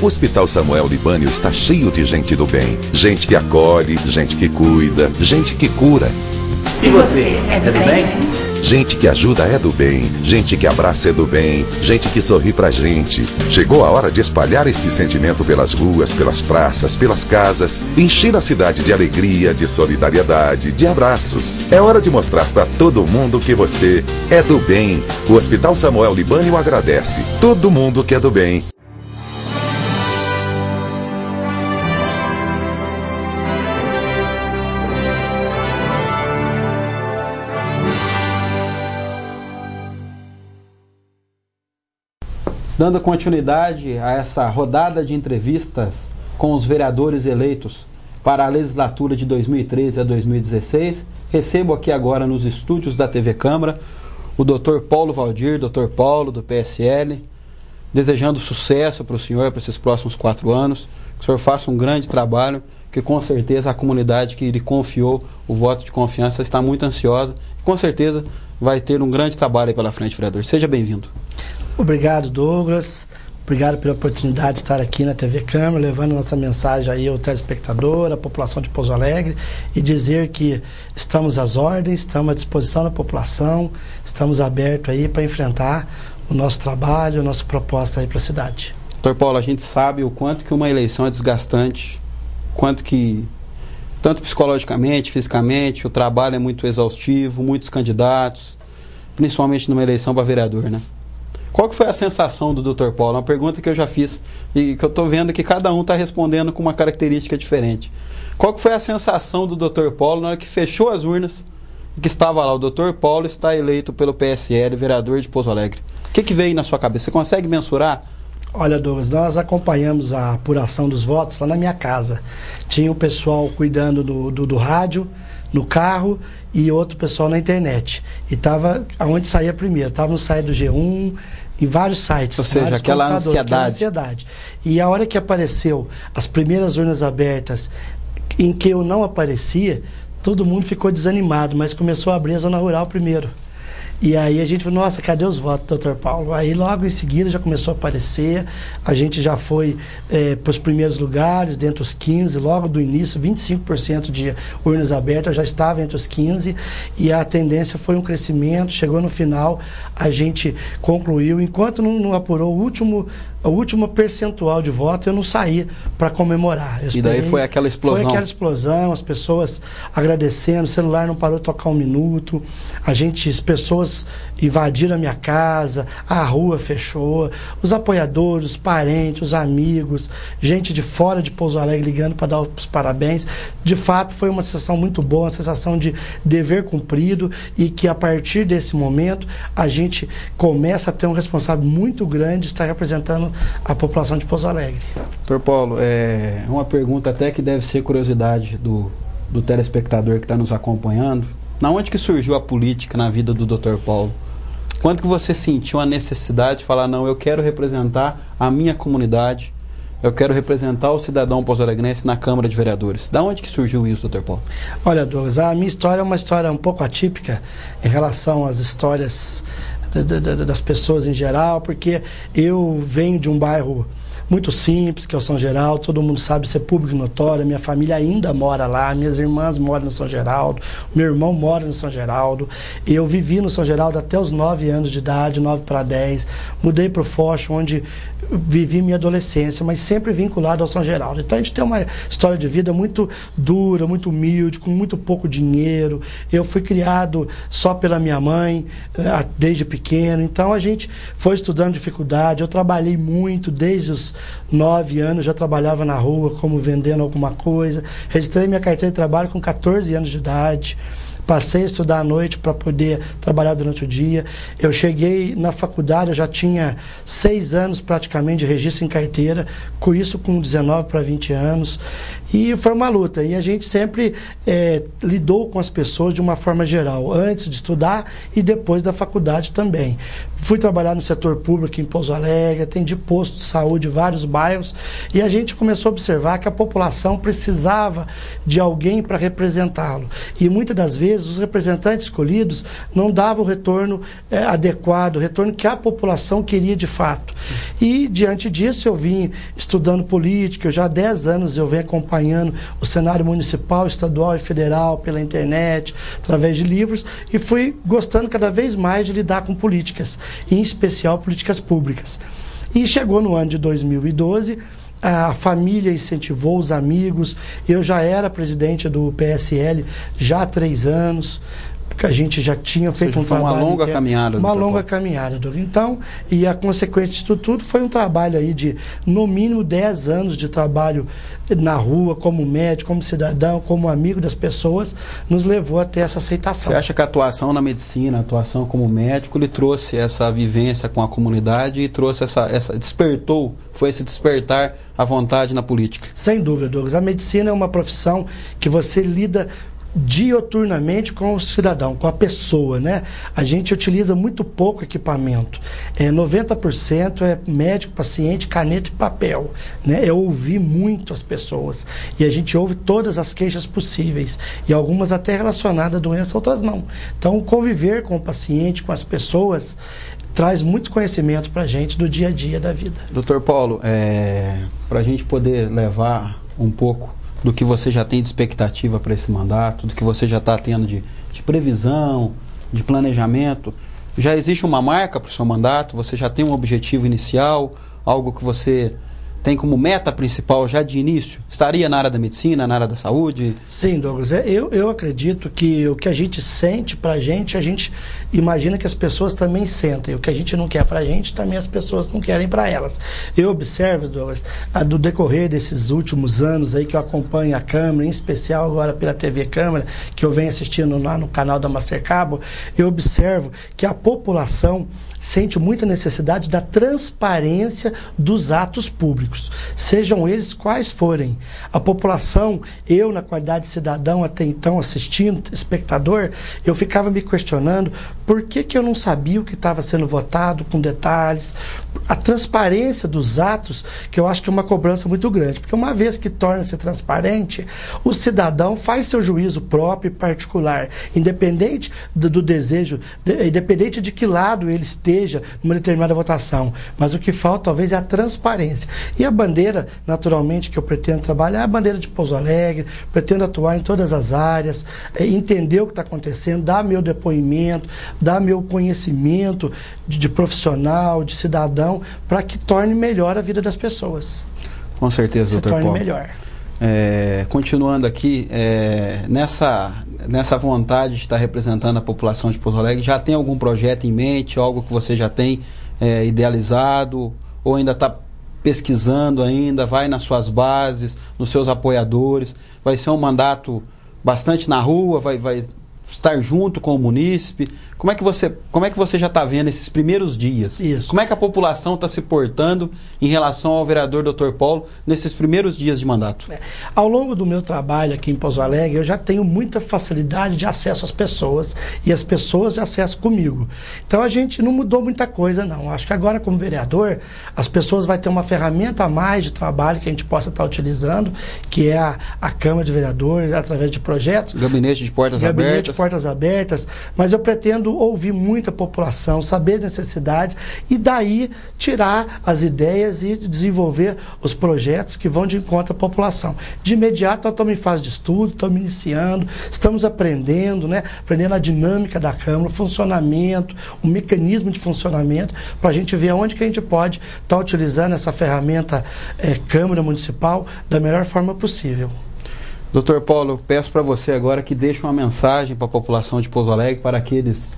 O Hospital Samuel Libânio está cheio de gente do bem. Gente que acolhe, gente que cuida, gente que cura. E você, é do bem? Gente que ajuda é do bem, gente que abraça é do bem, gente que sorri pra gente. Chegou a hora de espalhar este sentimento pelas ruas, pelas praças, pelas casas, encher a cidade de alegria, de solidariedade, de abraços. É hora de mostrar pra todo mundo que você é do bem. O Hospital Samuel Libânio agradece. Todo mundo que é do bem. Dando continuidade a essa rodada de entrevistas com os vereadores eleitos para a legislatura de 2013 a 2016, recebo aqui agora nos estúdios da TV Câmara o Dr. Paulo Valdir, Dr. Paulo, do PSL, desejando sucesso para o senhor para esses próximos 4 anos, que o senhor faça um grande trabalho, que com certeza a comunidade que lhe confiou o voto de confiança está muito ansiosa e com certeza vai ter um grande trabalho aí pela frente, vereador. Seja bem-vindo. Obrigado, Douglas. Obrigado pela oportunidade de estar aqui na TV Câmara, levando nossa mensagem aí ao telespectador, à população de Pouso Alegre, e dizer que estamos às ordens, estamos à disposição da população, estamos abertos aí para enfrentar o nosso trabalho, a nossa proposta aí para a cidade. Doutor Paulo, a gente sabe o quanto que uma eleição é desgastante, quanto que, tanto psicologicamente, fisicamente, o trabalho é muito exaustivo, muitos candidatos, principalmente numa eleição para vereador, né? Qual que foi a sensação do Dr. Paulo? Uma pergunta que eu já fiz e que eu estou vendo que cada um está respondendo com uma característica diferente. Qual que foi a sensação do Dr. Paulo na hora que fechou as urnas e que estava lá, o Dr. Paulo está eleito pelo PSL, vereador de Pouso Alegre? O que veio na sua cabeça? Você consegue mensurar? Olha, Douglas, nós acompanhamos a apuração dos votos lá na minha casa. Tinha um pessoal cuidando do rádio, no carro, e outro pessoal na internet. E estava aonde saía primeiro. Estava no site do G1, em vários sites. Ou seja, aquela ansiedade. E a hora que apareceu as primeiras urnas abertas, em que eu não aparecia, todo mundo ficou desanimado, mas começou a abrir a zona rural primeiro. E aí a gente falou, nossa, cadê os votos, Dr. Paulo? Aí logo em seguida já começou a aparecer, a gente já foi para os primeiros lugares, dentro dos 15, logo do início, 25% de urnas abertas, já estava entre os 15, e a tendência foi um crescimento, chegou no final, a gente concluiu, enquanto não apurou o último percentual de voto, eu não saí para comemorar. E daí foi aquela explosão? Foi aquela explosão, as pessoas agradecendo, o celular não parou de tocar um minuto, as pessoas invadiram a minha casa, a rua fechou, os apoiadores, os parentes, os amigos, gente de fora de Pouso Alegre ligando para dar os parabéns. De fato, foi uma sensação muito boa, uma sensação de dever cumprido, e que a partir desse momento a gente começa a ter um responsável muito grande de estar representando a população de Pouso Alegre. Doutor Paulo, uma pergunta até que deve ser curiosidade do telespectador que está nos acompanhando. Na onde que surgiu a política na vida do Dr. Paulo? Quando que você sentiu a necessidade de falar, não, eu quero representar a minha comunidade, eu quero representar o cidadão pouso-alegrense na Câmara de Vereadores? Da onde que surgiu isso, Dr. Paulo? Olha, Douglas, a minha história é uma história um pouco atípica em relação às histórias das pessoas em geral, porque eu venho de um bairro muito simples, que é o São Geraldo, todo mundo sabe, ser público e notório, minha família ainda mora lá, minhas irmãs moram no São Geraldo, meu irmão mora no São Geraldo, eu vivi no São Geraldo até os 9 anos de idade, 9 para 10, mudei para o Foz, onde vivi minha adolescência, mas sempre vinculado ao São Geraldo. Então a gente tem uma história de vida muito dura, muito humilde, com muito pouco dinheiro. Eu fui criado só pela minha mãe, desde pequeno, então a gente foi estudando dificuldade. Eu trabalhei muito, desde os 9 anos, já trabalhava na rua, como vendendo alguma coisa. Registrei minha carteira de trabalho com 14 anos de idade. Passei a estudar à noite para poder trabalhar durante o dia. Eu cheguei na faculdade, eu já tinha 6 anos praticamente de registro em carteira, com isso com 19 para 20 anos. E foi uma luta. E a gente sempre lidou com as pessoas de uma forma geral, antes de estudar e depois da faculdade também. Fui trabalhar no setor público em Pouso Alegre, atendi posto de saúde em vários bairros, e a gente começou a observar que a população precisava de alguém para representá-lo. E muitas das vezes vezes os representantes escolhidos não davam o retorno adequado, o retorno que a população queria de fato. E diante disso eu vim estudando política, já há 10 anos eu venho acompanhando o cenário municipal, estadual e federal pela internet, através de livros, e fui gostando cada vez mais de lidar com políticas, em especial políticas públicas. E chegou no ano de 2012, a família incentivou, os amigos, eu já era presidente do PSL já há 3 anos, porque a gente já tinha feito um trabalho... Uma longa caminhada. Uma longa caminhada, doutor. Então, e a consequência disso tudo foi um trabalho aí de, no mínimo, 10 anos de trabalho na rua, como médico, como cidadão, como amigo das pessoas, nos levou a ter essa aceitação. Você acha que a atuação na medicina, a atuação como médico, lhe trouxe essa vivência com a comunidade e trouxe foi esse despertar a vontade na política? Sem dúvida, Douglas. A medicina é uma profissão que você lida dioturnamente com o cidadão, com a pessoa, né? A gente utiliza muito pouco equipamento. 90% é médico, paciente, caneta e papel, né? Eu ouvi muito as pessoas e a gente ouve todas as queixas possíveis e algumas até relacionadas à doença, outras não. Então, conviver com o paciente, com as pessoas, traz muito conhecimento para a gente do dia a dia da vida. Dr. Paulo, para a gente poder levar um pouco do que você já tem de expectativa para esse mandato, do que você já está tendo de previsão, de planejamento, já existe uma marca para o seu mandato? Você já tem um objetivo inicial, algo que você tem como meta principal já de início? Estaria na área da medicina, na área da saúde? Sim, Douglas. Eu acredito que o que a gente sente pra gente, a gente imagina que as pessoas também sentem. O que a gente não quer pra gente, também as pessoas não querem pra elas. Eu observo, Douglas, do decorrer desses últimos anos aí que eu acompanho a Câmara, em especial agora pela TV Câmara, que eu venho assistindo lá no canal da Mastercabo, eu observo que a população sente muita necessidade da transparência dos atos públicos, sejam eles quais forem. A população, eu na qualidade de cidadão até então assistindo, espectador, eu ficava me questionando por que eu não sabia o que estava sendo votado com detalhes. A transparência dos atos, que eu acho que é uma cobrança muito grande, porque uma vez que torna-se transparente, o cidadão faz seu juízo próprio e particular, independente do desejo, independente de que lado ele esteja numa determinada votação, mas o que falta talvez é a transparência. E a bandeira, naturalmente, que eu pretendo trabalhar é a bandeira de Pouso Alegre, pretendo atuar em todas as áreas, entender o que está acontecendo, dar meu depoimento, dar meu conhecimento de profissional, de cidadão, para que torne melhor a vida das pessoas. Com certeza, doutor Paulo. Se torne melhor. Continuando aqui, nessa vontade de estar representando a população de Pouso Alegre, já tem algum projeto em mente, algo que você já tem idealizado, ou ainda está pesquisando ainda, vai nas suas bases, nos seus apoiadores? Vai ser um mandato bastante na rua, vai estar junto com o munícipe? Como é que você já está vendo esses primeiros dias? Isso. Como é que a população está se portando em relação ao vereador Dr. Paulo nesses primeiros dias de mandato? Ao longo do meu trabalho aqui em Pouso Alegre, eu já tenho muita facilidade de acesso às pessoas e as pessoas de acesso comigo. Então a gente não mudou muita coisa, não. Acho que agora, como vereador, as pessoas vão ter uma ferramenta a mais de trabalho que a gente possa estar utilizando, que é a Câmara de Vereadores, através de projetos. Gabinete de portas abertas. Gabinete de portas abertas, mas eu pretendo ouvir muita população, saber as necessidades e daí tirar as ideias e desenvolver os projetos que vão de encontro à população. De imediato, nós estamos em fase de estudo, estamos iniciando, estamos aprendendo, né? Aprendendo a dinâmica da Câmara, o funcionamento, o mecanismo de funcionamento, para a gente ver onde que a gente pode estar utilizando essa ferramenta Câmara Municipal da melhor forma possível. Doutor Paulo, eu peço para você agora que deixe uma mensagem para a população de Pouso Alegre, para aqueles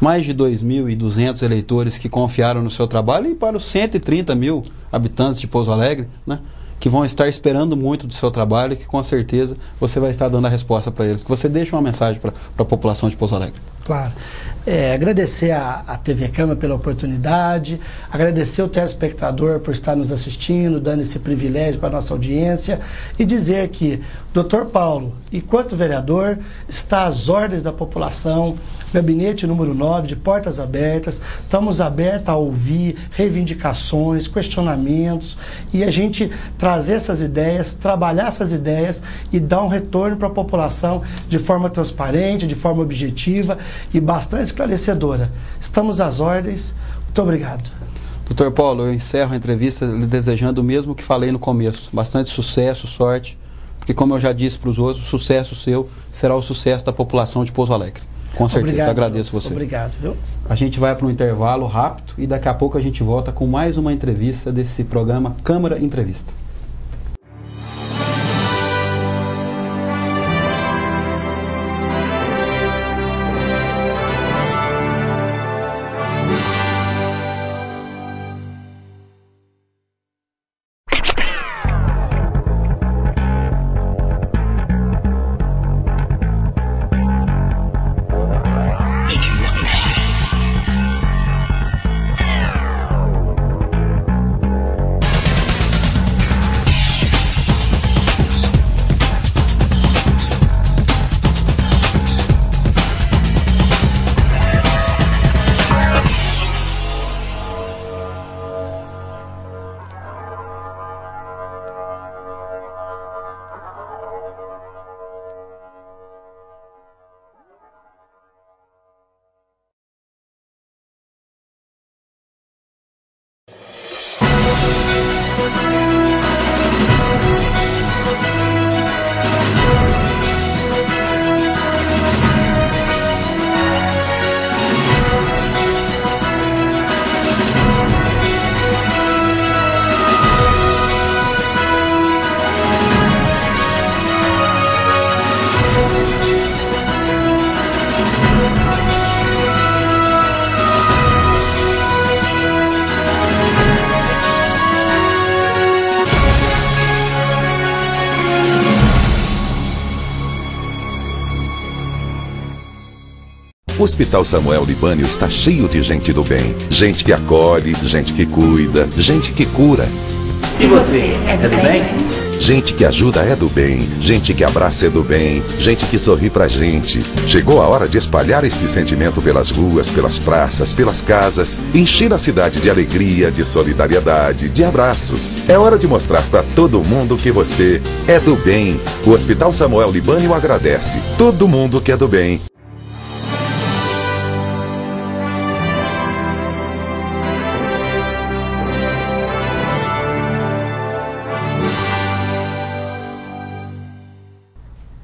mais de 2.200 eleitores que confiaram no seu trabalho e para os 130 mil habitantes de Pouso Alegre, né, que vão estar esperando muito do seu trabalho e que com certeza você vai estar dando a resposta para eles. Que você deixe uma mensagem para a população de Pouso Alegre. Claro. Agradecer a TV Câmara pela oportunidade, agradecer o telespectador por estar nos assistindo, dando esse privilégio para a nossa audiência e dizer que o Dr. Paulo, enquanto vereador, está às ordens da população, gabinete número 9, de portas abertas, estamos abertos a ouvir reivindicações, questionamentos e a gente trazer essas ideias, trabalhar essas ideias e dar um retorno para a população de forma transparente, de forma objetiva e bastante esclarecedora. Estamos às ordens. Muito obrigado. Dr. Paulo, eu encerro a entrevista lhe desejando o mesmo que falei no começo. Bastante sucesso, sorte, porque como eu já disse para os outros, o sucesso seu será o sucesso da população de Pouso Alegre. Com certeza, obrigado, agradeço você. Obrigado, viu? A gente vai para um intervalo rápido e daqui a pouco a gente volta com mais uma entrevista desse programa Câmara Entrevista. O Hospital Samuel Libânio está cheio de gente do bem. Gente que acolhe, gente que cuida, gente que cura. E você, é do bem? Gente que ajuda é do bem, gente que abraça é do bem, gente que sorri pra gente. Chegou a hora de espalhar este sentimento pelas ruas, pelas praças, pelas casas, encher a cidade de alegria, de solidariedade, de abraços. É hora de mostrar pra todo mundo que você é do bem. O Hospital Samuel Libânio agradece todo mundo que é do bem.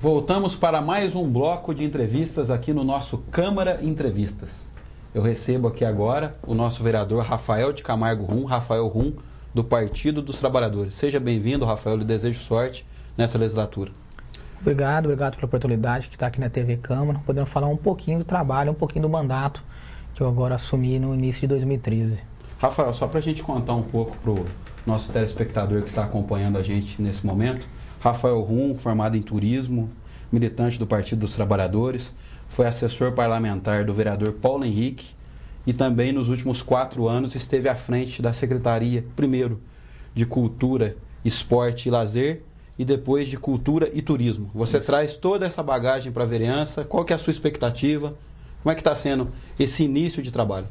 Voltamos para mais um bloco de entrevistas aqui no nosso Câmara Entrevistas. Eu recebo aqui agora o nosso vereador Rafael de Camargo Rum, Rafael Rum, do Partido dos Trabalhadores. Seja bem-vindo, Rafael, lhe desejo sorte nessa legislatura. Obrigado pela oportunidade que está aqui na TV Câmara, podendo falar um pouquinho do trabalho, um pouquinho do mandato que eu agora assumi no início de 2013. Rafael, só para a gente contar um pouco para o nosso telespectador que está acompanhando a gente nesse momento, Rafael Rum, formado em turismo, militante do Partido dos Trabalhadores, foi assessor parlamentar do vereador Paulo Henrique e também nos últimos 4 anos esteve à frente da Secretaria, primeiro, de Cultura, Esporte e Lazer e depois de Cultura e Turismo. Você traz toda essa bagagem para a vereança, qual que é a sua expectativa? Como é que está sendo esse início de trabalho?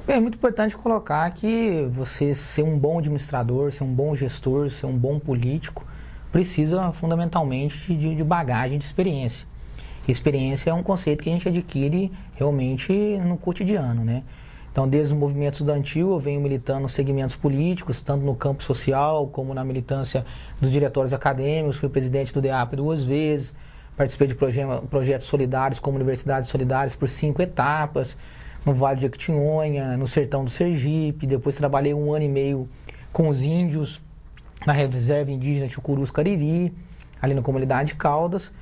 É muito importante colocar que você ser um bom administrador, ser um bom gestor, ser um bom político, precisa fundamentalmente de bagagem, de experiência. Experiência é um conceito que a gente adquire realmente no cotidiano, né? Então, desde os movimentos estudantil, eu venho militando nos segmentos políticos, tanto no campo social, como na militância dos diretórios acadêmicos, fui presidente do DEAP 2 vezes, participei de projetos solidários, como Universidades Solidárias, por 5 etapas, no Vale de Jequitinhonha, no Sertão do Sergipe, depois trabalhei 1 ano e meio com os índios, na reserva indígena Chucurus Cariri, ali na comunidade de Caldas.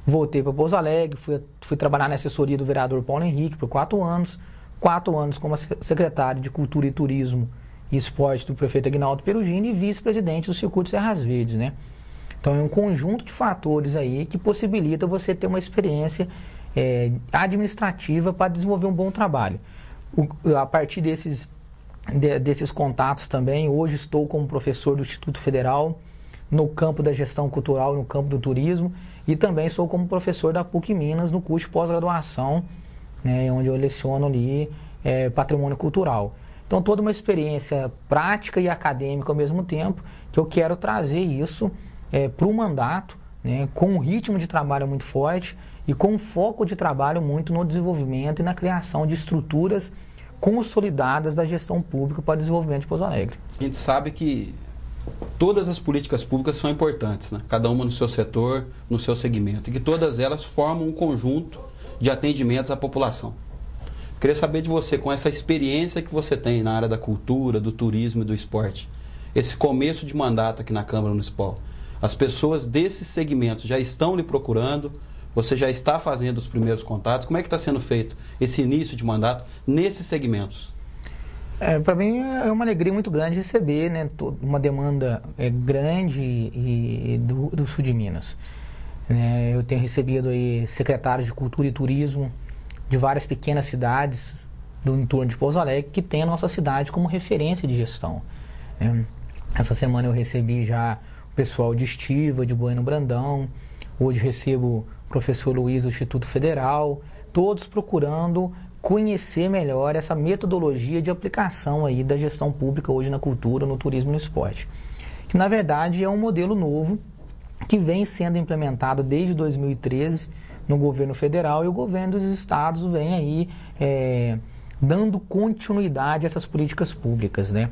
Voltei para Pouso Alegre, fui trabalhar na assessoria do vereador Paulo Henrique por 4 anos. 4 anos como secretário de Cultura e Turismo e Esporte do prefeito Aguinaldo Perugini e vice-presidente do Circuito Serras Verdes, né? Então é um conjunto de fatores aí que possibilita você ter uma experiência administrativa para desenvolver um bom trabalho. A partir desses contatos também, hoje estou como professor do Instituto Federal, no campo da gestão cultural, no campo do turismo, e também sou como professor da PUC Minas no curso de pós-graduação, né, onde eu leciono ali patrimônio cultural. Então, toda uma experiência prática e acadêmica ao mesmo tempo, que eu quero trazer isso para o mandato, né, com um ritmo de trabalho muito forte e com um foco de trabalho muito no desenvolvimento e na criação de estruturas consolidadas da gestão pública para o desenvolvimento de Pouso Alegre. A gente sabe que todas as políticas públicas são importantes, né? Cada uma no seu setor, no seu segmento, e que todas elas formam um conjunto de atendimentos à população. Queria saber de você, com essa experiência que você tem na área da cultura, do turismo e do esporte, esse começo de mandato aqui na Câmara Municipal, as pessoas desses segmentos já estão lhe procurando, você já está fazendo os primeiros contatos, como é que está sendo feito esse início de mandato nesses segmentos? Para mim é uma alegria muito grande receber, né, uma demanda grande do sul de Minas. Eu tenho recebido aí secretários de Cultura e Turismo de várias pequenas cidades do entorno de Pouso Alegre que tem a nossa cidade como referência de gestão. Essa semana eu recebi já o pessoal de Estiva, de Bueno Brandão, hoje recebo o professor Luiz do Instituto Federal, todos procurando conhecer melhor essa metodologia de aplicação aí da gestão pública hoje na cultura, no turismo e no esporte. Que na verdade é um modelo novo que vem sendo implementado desde 2013 no governo federal, e o governo dos estados vem aí dando continuidade a essas políticas públicas, né?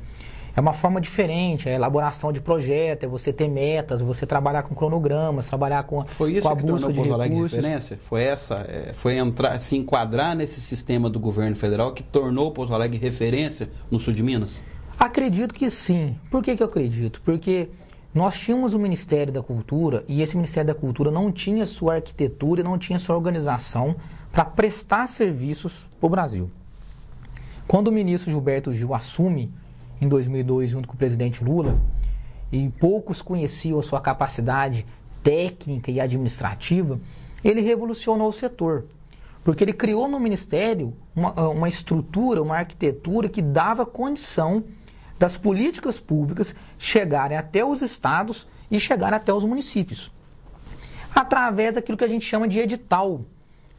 É uma forma diferente, a elaboração de projeto, é você ter metas, você trabalhar com cronogramas, trabalhar com a busca de recursos. Foi isso que tornou Pouso Alegre referência? Foi se enquadrar nesse sistema do governo federal que tornou Pouso Alegre referência no sul de Minas? Acredito que sim. Por que eu acredito? Porque nós tínhamos o Ministério da Cultura e esse Ministério da Cultura não tinha sua arquitetura e não tinha sua organização para prestar serviços para o Brasil. Quando o ministro Gilberto Gil assume em 2002, junto com o presidente Lula, e poucos conheciam a sua capacidade técnica e administrativa, ele revolucionou o setor, porque ele criou no Ministério uma estrutura, uma arquitetura que dava condição das políticas públicas chegarem até os estados e chegarem até os municípios, através daquilo que a gente chama de edital,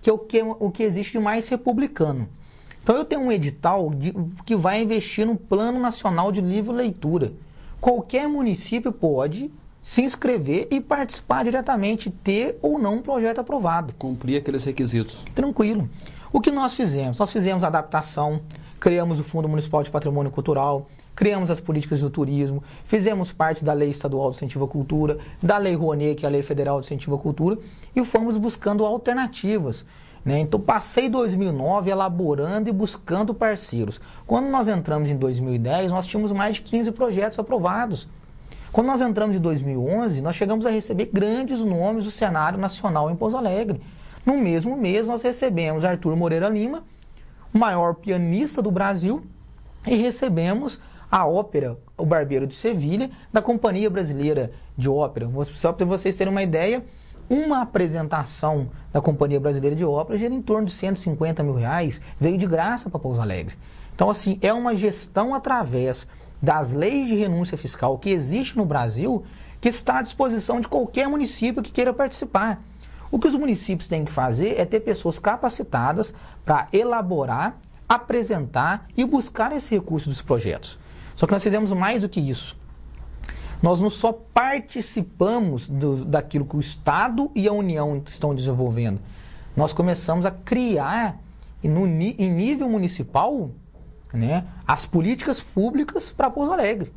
que é o que existe de mais republicano. Então eu tenho um edital que vai investir no Plano Nacional de Livre Leitura. Qualquer município pode se inscrever e participar diretamente, ter ou não um projeto aprovado. Cumprir aqueles requisitos. Tranquilo. O que nós fizemos? Nós fizemos adaptação, criamos o Fundo Municipal de Patrimônio Cultural, criamos as políticas do turismo, fizemos parte da Lei Estadual de Incentivo à Cultura, da Lei Rouanet, que é a Lei Federal de Incentivo à Cultura, e fomos buscando alternativas. Então, passei 2009 elaborando e buscando parceiros. Quando nós entramos em 2010, nós tínhamos mais de 15 projetos aprovados. Quando nós entramos em 2011, nós chegamos a receber grandes nomes do cenário nacional em Pouso Alegre. No mesmo mês, nós recebemos Arthur Moreira Lima, o maior pianista do Brasil, e recebemos a ópera O Barbeiro de Sevilha, da Companhia Brasileira de Ópera. Só para vocês terem uma ideia, uma apresentação da Companhia Brasileira de Ópera gira em torno de R$150 mil, veio de graça para Pouso Alegre. Então, assim, é uma gestão através das leis de renúncia fiscal que existe no Brasil, que está à disposição de qualquer município que queira participar. O que os municípios têm que fazer é ter pessoas capacitadas para elaborar, apresentar e buscar esse recurso dos projetos. Só que nós fizemos mais do que isso. Nós não só participamos daquilo que o Estado e a União estão desenvolvendo. Nós começamos a criar, em nível municipal, né, as políticas públicas para Pouso Alegre.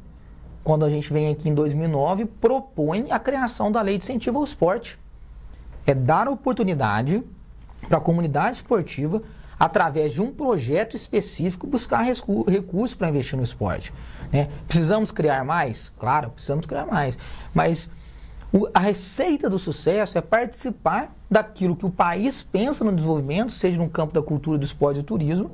Quando a gente vem aqui em 2009, propõe a criação da Lei de Incentivo ao Esporte. É dar oportunidade para a comunidade esportiva, através de um projeto específico, buscar recursos para investir no esporte. Precisamos criar mais? Claro, precisamos criar mais. Mas a receita do sucesso é participar daquilo que o país pensa no desenvolvimento, seja no campo da cultura, do esporte e do turismo,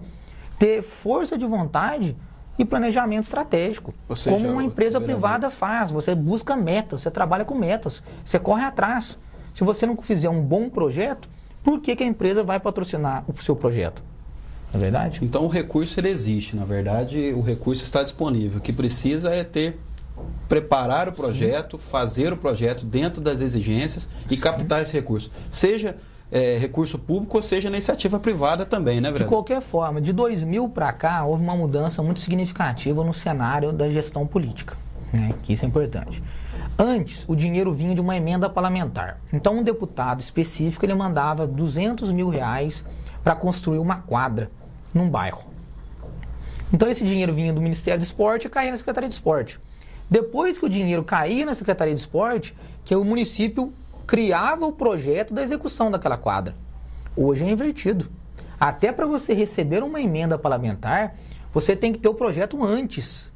ter força de vontade e planejamento estratégico. Como uma empresa privada faz. Você busca metas, você trabalha com metas, você corre atrás. Se você não fizer um bom projeto, por que a empresa vai patrocinar o seu projeto? Não é verdade? Então o recurso ele existe, na verdade o recurso está disponível. O que precisa é preparar o projeto, fazer o projeto dentro das exigências e captar esse recurso. Seja recurso público ou seja iniciativa privada também, né, vereador? De qualquer forma, de 2000 para cá houve uma mudança muito significativa no cenário da gestão política, né? Que isso é importante. Antes, o dinheiro vinha de uma emenda parlamentar. Então, um deputado específico ele mandava R$200 mil para construir uma quadra num bairro. Então, esse dinheiro vinha do Ministério do Esporte e caía na Secretaria de Esporte. Depois que o dinheiro caía na Secretaria de Esporte, que o município criava o projeto da execução daquela quadra. Hoje é invertido. Até para você receber uma emenda parlamentar, você tem que ter o projeto antes.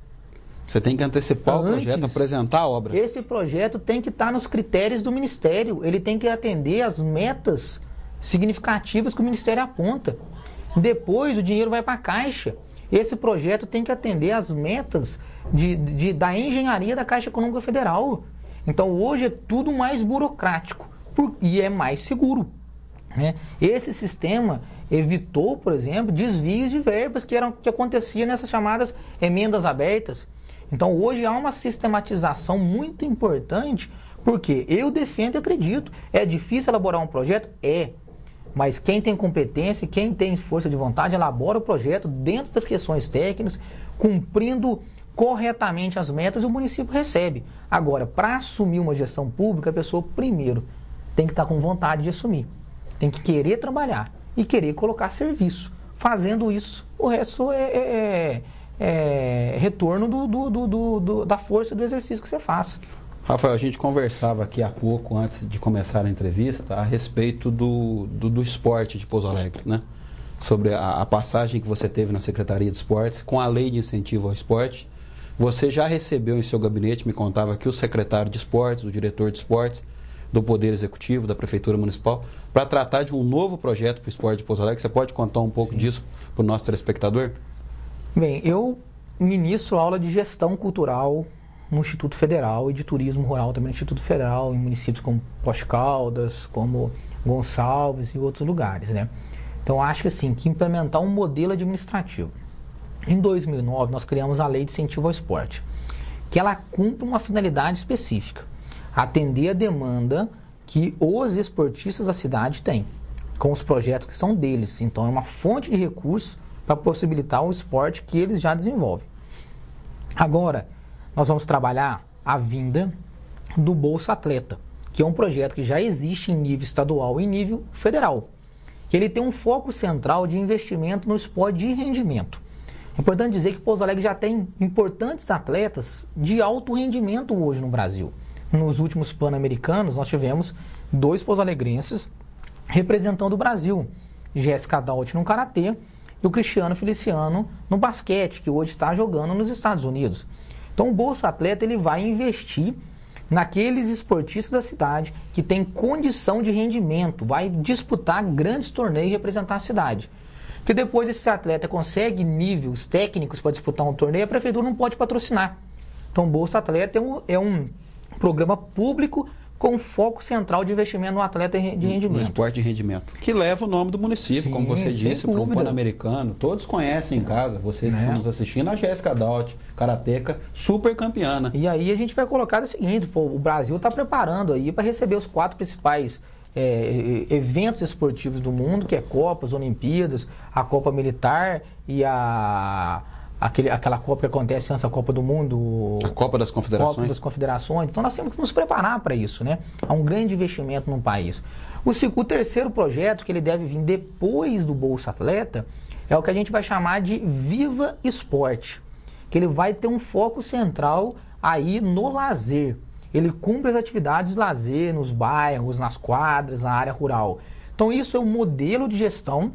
Você tem que antecipar o projeto, apresentar a obra. Esse projeto tem que estar nos critérios do Ministério. Ele tem que atender às metas significativas que o Ministério aponta. Depois o dinheiro vai para a Caixa. Esse projeto tem que atender às metas da engenharia da Caixa Econômica Federal. Então hoje é tudo mais burocrático e é mais seguro, né? Esse sistema evitou, por exemplo, desvios de verbas que acontecia nessas chamadas emendas abertas. Então hoje há uma sistematização muito importante, porque eu defendo e acredito. É difícil elaborar um projeto? Mas quem tem competência, quem tem força de vontade, elabora o projeto dentro das questões técnicas, cumprindo corretamente as metas, e o município recebe. Agora, para assumir uma gestão pública, a pessoa primeiro tem que estar com vontade de assumir. Tem que querer trabalhar e querer colocar serviço. Fazendo isso, o resto é retorno da força do exercício que você faz. Rafael, a gente conversava aqui há pouco, antes de começar a entrevista, a respeito do esporte de Pouso Alegre, né? Sobre a passagem que você teve na Secretaria de Esportes, com a lei de incentivo ao esporte. Você já recebeu em seu gabinete, me contava aqui, o secretário de esportes, o diretor de esportes, do Poder Executivo, da Prefeitura Municipal, para tratar de um novo projeto para o esporte de Pouso Alegre. Você pode contar um pouco disso para o nosso telespectador? Bem, eu ministro aula de gestão cultural no Instituto Federal e de turismo rural também no Instituto Federal, em municípios como Poste Caldas, como Gonçalves e outros lugares, né? Então, acho que assim, que implementar um modelo administrativo. Em 2009, nós criamos a Lei de Incentivo ao Esporte, que ela cumpre uma finalidade específica: atender a demanda que os esportistas da cidade têm, com os projetos que são deles. Então, é uma fonte de recursos para possibilitar o esporte que eles já desenvolvem. Agora, nós vamos trabalhar a vinda do Bolsa Atleta, que é um projeto que já existe em nível estadual e em nível federal, que ele tem um foco central de investimento no esporte de rendimento. É importante dizer que Pouso Alegre já tem importantes atletas de alto rendimento hoje no Brasil. Nos últimos Pan-Americanos, nós tivemos 2 pouso-alegrenses representando o Brasil: Jéssica Daut no Karatê e o Cristiano Feliciano no basquete, que hoje está jogando nos Estados Unidos. Então o Bolsa Atleta ele vai investir naqueles esportistas da cidade que têm condição de rendimento, vai disputar grandes torneios e representar a cidade. Porque depois esse atleta consegue níveis técnicos para disputar um torneio, a prefeitura não pode patrocinar. Então o Bolsa Atleta é um programa público com foco central de investimento no atleta de rendimento. No esporte de rendimento. Que leva o nome do município, Sim, como você disse, para o Pan-Americano. Todos conhecem em casa, vocês que estão nos assistindo, a Jéssica Daut, karateca, super campeã. E aí a gente vai colocar o seguinte: o Brasil está preparando aí para receber os 4 principais eventos esportivos do mundo, que é Copas, Olimpíadas, a Copa Militar e aquela Copa que acontece antes da Copa do Mundo. A Copa das Confederações. Copa das Confederações. Então nós temos que nos preparar para isso, né? Há um grande investimento no país. O terceiro projeto, que ele deve vir depois do Bolsa Atleta, é o que a gente vai chamar de Viva Esporte, que ele vai ter um foco central aí no lazer. Ele cumpre as atividades de lazer nos bairros, nas quadras, na área rural. Então isso é um modelo de gestão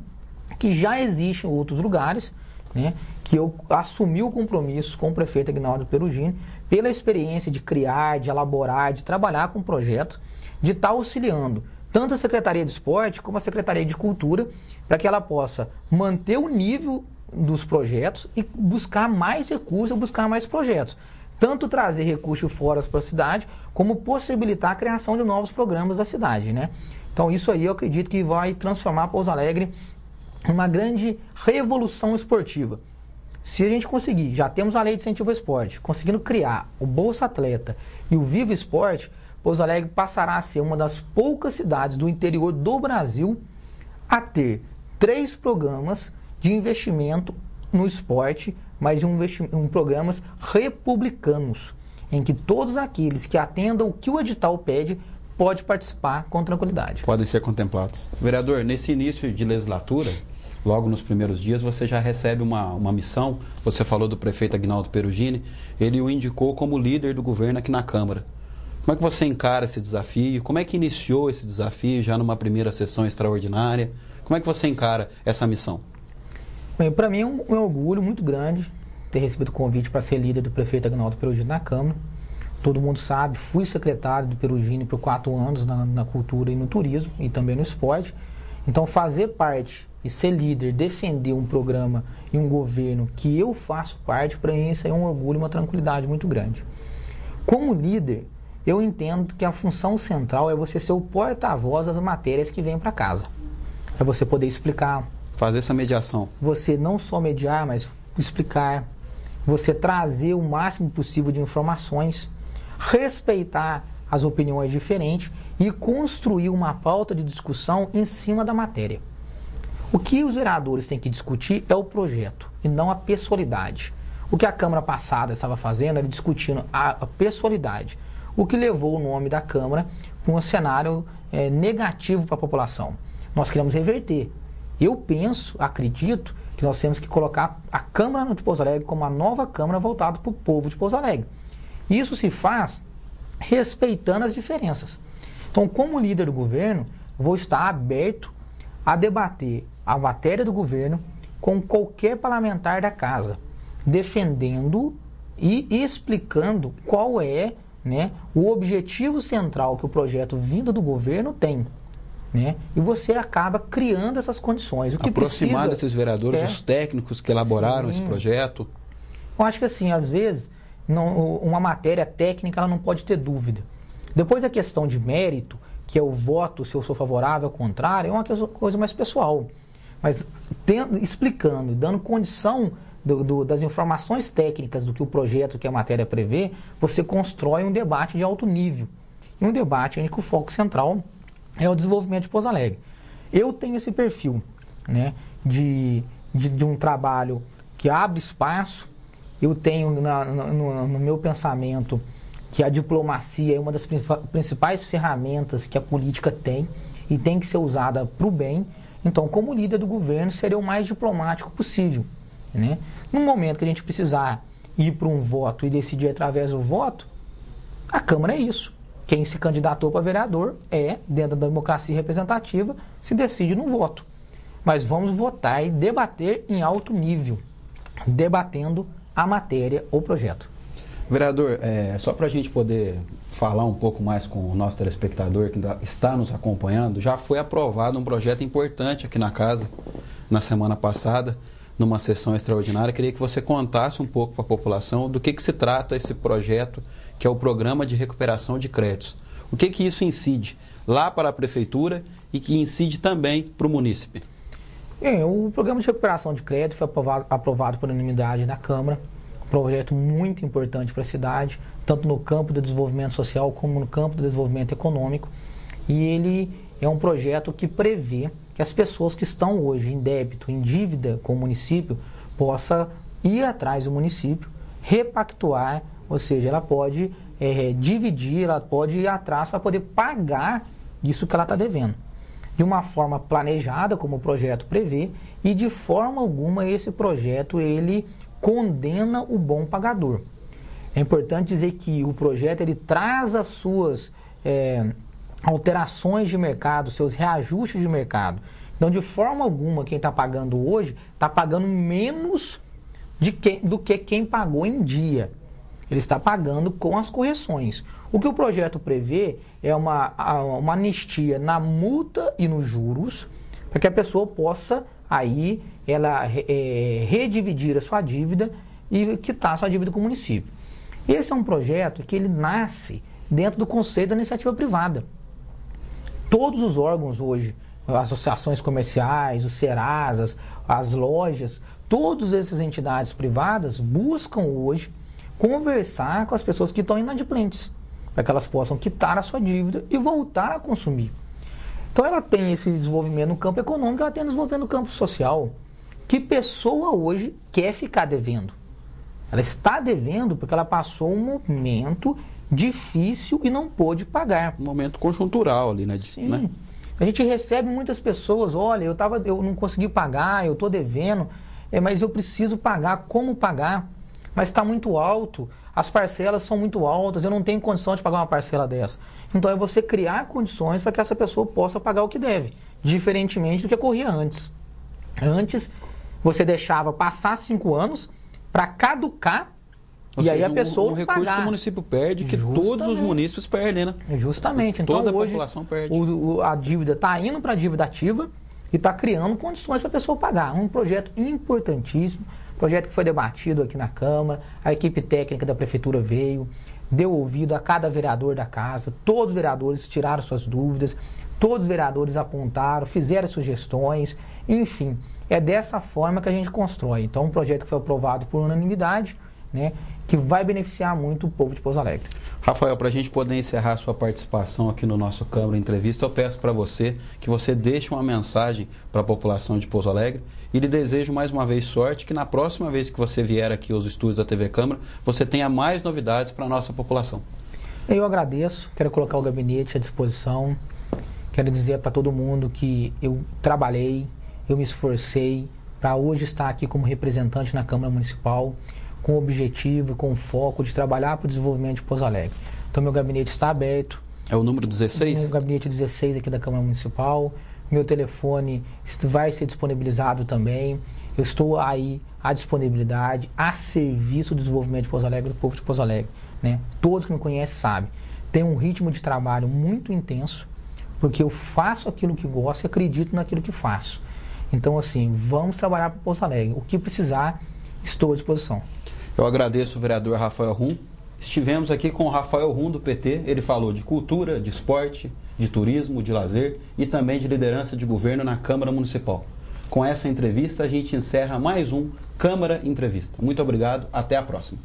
que já existe em outros lugares, né? Que eu assumi o compromisso com o prefeito Aguinaldo Perugini, pela experiência de criar, de elaborar, de trabalhar com projetos, de estar auxiliando tanto a Secretaria de Esporte como a Secretaria de Cultura, para que ela possa manter o nível dos projetos e buscar mais recursos, buscar mais projetos. Tanto trazer recursos fora para a cidade, como possibilitar a criação de novos programas da cidade, né? Então isso aí eu acredito que vai transformar Pouso Alegre em uma grande revolução esportiva. Se a gente conseguir, já temos a lei de incentivo ao esporte, conseguindo criar o Bolsa Atleta e o Viva Esporte, Pouso Alegre passará a ser uma das poucas cidades do interior do Brasil a ter 3 programas de investimento no esporte, mas em programas republicanos, em que todos aqueles que atendam o que o edital pede pode participar com tranquilidade. Podem ser contemplados. Vereador, nesse início de legislatura, logo nos primeiros dias, você já recebe uma missão. Você falou do prefeito Aguinaldo Perugini, ele o indicou como líder do governo aqui na Câmara. Como é que você encara esse desafio? Como é que iniciou esse desafio já numa primeira sessão extraordinária? Como é que você encara essa missão? Bem, para mim é um orgulho muito grande ter recebido o convite para ser líder do prefeito Aguinaldo Perugini na Câmara. Todo mundo sabe, fui secretário do Perugini por 4 anos na cultura e no turismo e também no esporte. Então fazer parte e ser líder, defender um programa e um governo que eu faço parte, para mim isso é um orgulho e uma tranquilidade muito grande. Como líder, eu entendo que a função central é você ser o porta-voz das matérias que vêm para casa. É você poder explicar. Fazer essa mediação. Você não só mediar, mas explicar. Você trazer o máximo possível de informações. Respeitar as opiniões diferentes e construir uma pauta de discussão em cima da matéria. O que os vereadores têm que discutir é o projeto e não a pessoalidade. O que a Câmara passada estava fazendo era discutindo a pessoalidade, o que levou o nome da Câmara para um cenário negativo para a população. Nós queremos reverter. Eu penso, acredito, que nós temos que colocar a Câmara de Pouso Alegre como a nova Câmara voltada para o povo de Pouso Alegre. Isso se faz respeitando as diferenças. Então, como líder do governo, vou estar aberto a debater a matéria do governo com qualquer parlamentar da casa, defendendo e explicando qual é, né, o objetivo central que o projeto vindo do governo tem. Né? E você acaba criando essas condições. O que aproximar precisa desses vereadores, os técnicos que elaboraram esse projeto. Eu acho que assim, às vezes, uma matéria técnica ela não pode ter dúvida. Depois a questão de mérito, que é o voto, se eu sou favorável ou contrário, é uma coisa mais pessoal. Mas explicando e dando condição das informações técnicas do que o projeto, que a matéria prevê, você constrói um debate de alto nível. E um debate em que o foco central é o desenvolvimento de Pouso Alegre. Eu tenho esse perfil, né, de um trabalho que abre espaço. Eu tenho no meu pensamento que a diplomacia é uma das principais ferramentas que a política tem e tem que ser usada para o bem. Então, como líder do governo, seria o mais diplomático possível. Né? No momento que a gente precisar ir para um voto e decidir através do voto, a Câmara é isso. Quem se candidatou para vereador dentro da democracia representativa, se decide no voto. Mas vamos votar e debater em alto nível, debatendo a matéria ou projeto. Vereador, só para a gente poder falar um pouco mais com o nosso telespectador que está nos acompanhando, já foi aprovado um projeto importante aqui na casa, na semana passada, numa sessão extraordinária. Queria que você contasse um pouco para a população do que se trata esse projeto, que é o Programa de Recuperação de Créditos. O que isso incide lá para a Prefeitura e que incide também para o munícipe? O Programa de Recuperação de Crédito foi aprovado por unanimidade na Câmara. Um projeto muito importante para a cidade, tanto no campo do desenvolvimento social como no campo do desenvolvimento econômico. E ele é um projeto que prevê que as pessoas que estão hoje em débito, em dívida com o município, possam ir atrás do município, repactuar, ou seja, ela pode dividir, ela pode ir atrás para poder pagar isso que ela está devendo. De uma forma planejada, como o projeto prevê, e de forma alguma esse projeto ele condena o bom pagador. É importante dizer que o projeto ele traz as suas alterações de mercado, seus reajustes de mercado. Então, de forma alguma, quem está pagando hoje está pagando menos do que quem pagou em dia. Ele está pagando com as correções. O que o projeto prevê é uma anistia na multa e nos juros, para que a pessoa possa aí redividir a sua dívida e quitar a sua dívida com o município. Esse é um projeto que ele nasce dentro do conceito da iniciativa privada. Todos os órgãos hoje, as associações comerciais, os Serasas, as lojas, todas essas entidades privadas buscam hoje conversar com as pessoas que estão inadimplentes, para que elas possam quitar a sua dívida e voltar a consumir. Então ela tem esse desenvolvimento no campo econômico, ela tem desenvolvimento no campo social. Que pessoa hoje quer ficar devendo? Ela está devendo porque ela passou um momento difícil e não pôde pagar. Um momento conjuntural ali, né? Sim. Né? A gente recebe muitas pessoas, olha, eu não consegui pagar, eu estou devendo, mas eu preciso pagar, como pagar? Mas está muito alto, as parcelas são muito altas, eu não tenho condição de pagar uma parcela dessa. Então é você criar condições para que essa pessoa possa pagar o que deve, diferentemente do que ocorria antes. Antes, você deixava passar 5 anos para caducar. Ou e seja, aí a pessoa um recurso pagar. que o município perde, que todos os munícipes perdem, né? Justamente. Então, toda a hoje, população perde. A dívida está indo para a dívida ativa e está criando condições para a pessoa pagar. Um projeto importantíssimo, projeto que foi debatido aqui na Câmara, a equipe técnica da Prefeitura veio, deu ouvido a cada vereador da casa, todos os vereadores tiraram suas dúvidas, todos os vereadores apontaram, fizeram sugestões, enfim, é dessa forma que a gente constrói. Então, um projeto que foi aprovado por unanimidade, né, que vai beneficiar muito o povo de Pouso Alegre. Rafael, para a gente poder encerrar a sua participação aqui no nosso Câmara Entrevista, eu peço para você que você deixe uma mensagem para a população de Pouso Alegre e lhe desejo mais uma vez sorte, que na próxima vez que você vier aqui aos estúdios da TV Câmara, você tenha mais novidades para a nossa população. Eu agradeço, quero colocar o gabinete à disposição, quero dizer para todo mundo que eu trabalhei, eu me esforcei para hoje estar aqui como representante na Câmara Municipal, com o objetivo e com o foco de trabalhar para o desenvolvimento de Pouso Alegre. Então, meu gabinete está aberto. É o número 16? O gabinete 16 aqui da Câmara Municipal. Meu telefone vai ser disponibilizado também. Eu estou aí à disponibilidade, a serviço do desenvolvimento de Pouso Alegre, do povo de Pouso Alegre, né? Todos que me conhecem sabem. Tem um ritmo de trabalho muito intenso, porque eu faço aquilo que gosto e acredito naquilo que faço. Então, assim, vamos trabalhar para Pouso Alegre. O que precisar, estou à disposição. Eu agradeço o vereador Rafael Rum. Estivemos aqui com o Rafael Rum do PT. Ele falou de cultura, de esporte, de turismo, de lazer e também de liderança de governo na Câmara Municipal. Com essa entrevista, a gente encerra mais um Câmara Entrevista. Muito obrigado, até a próxima.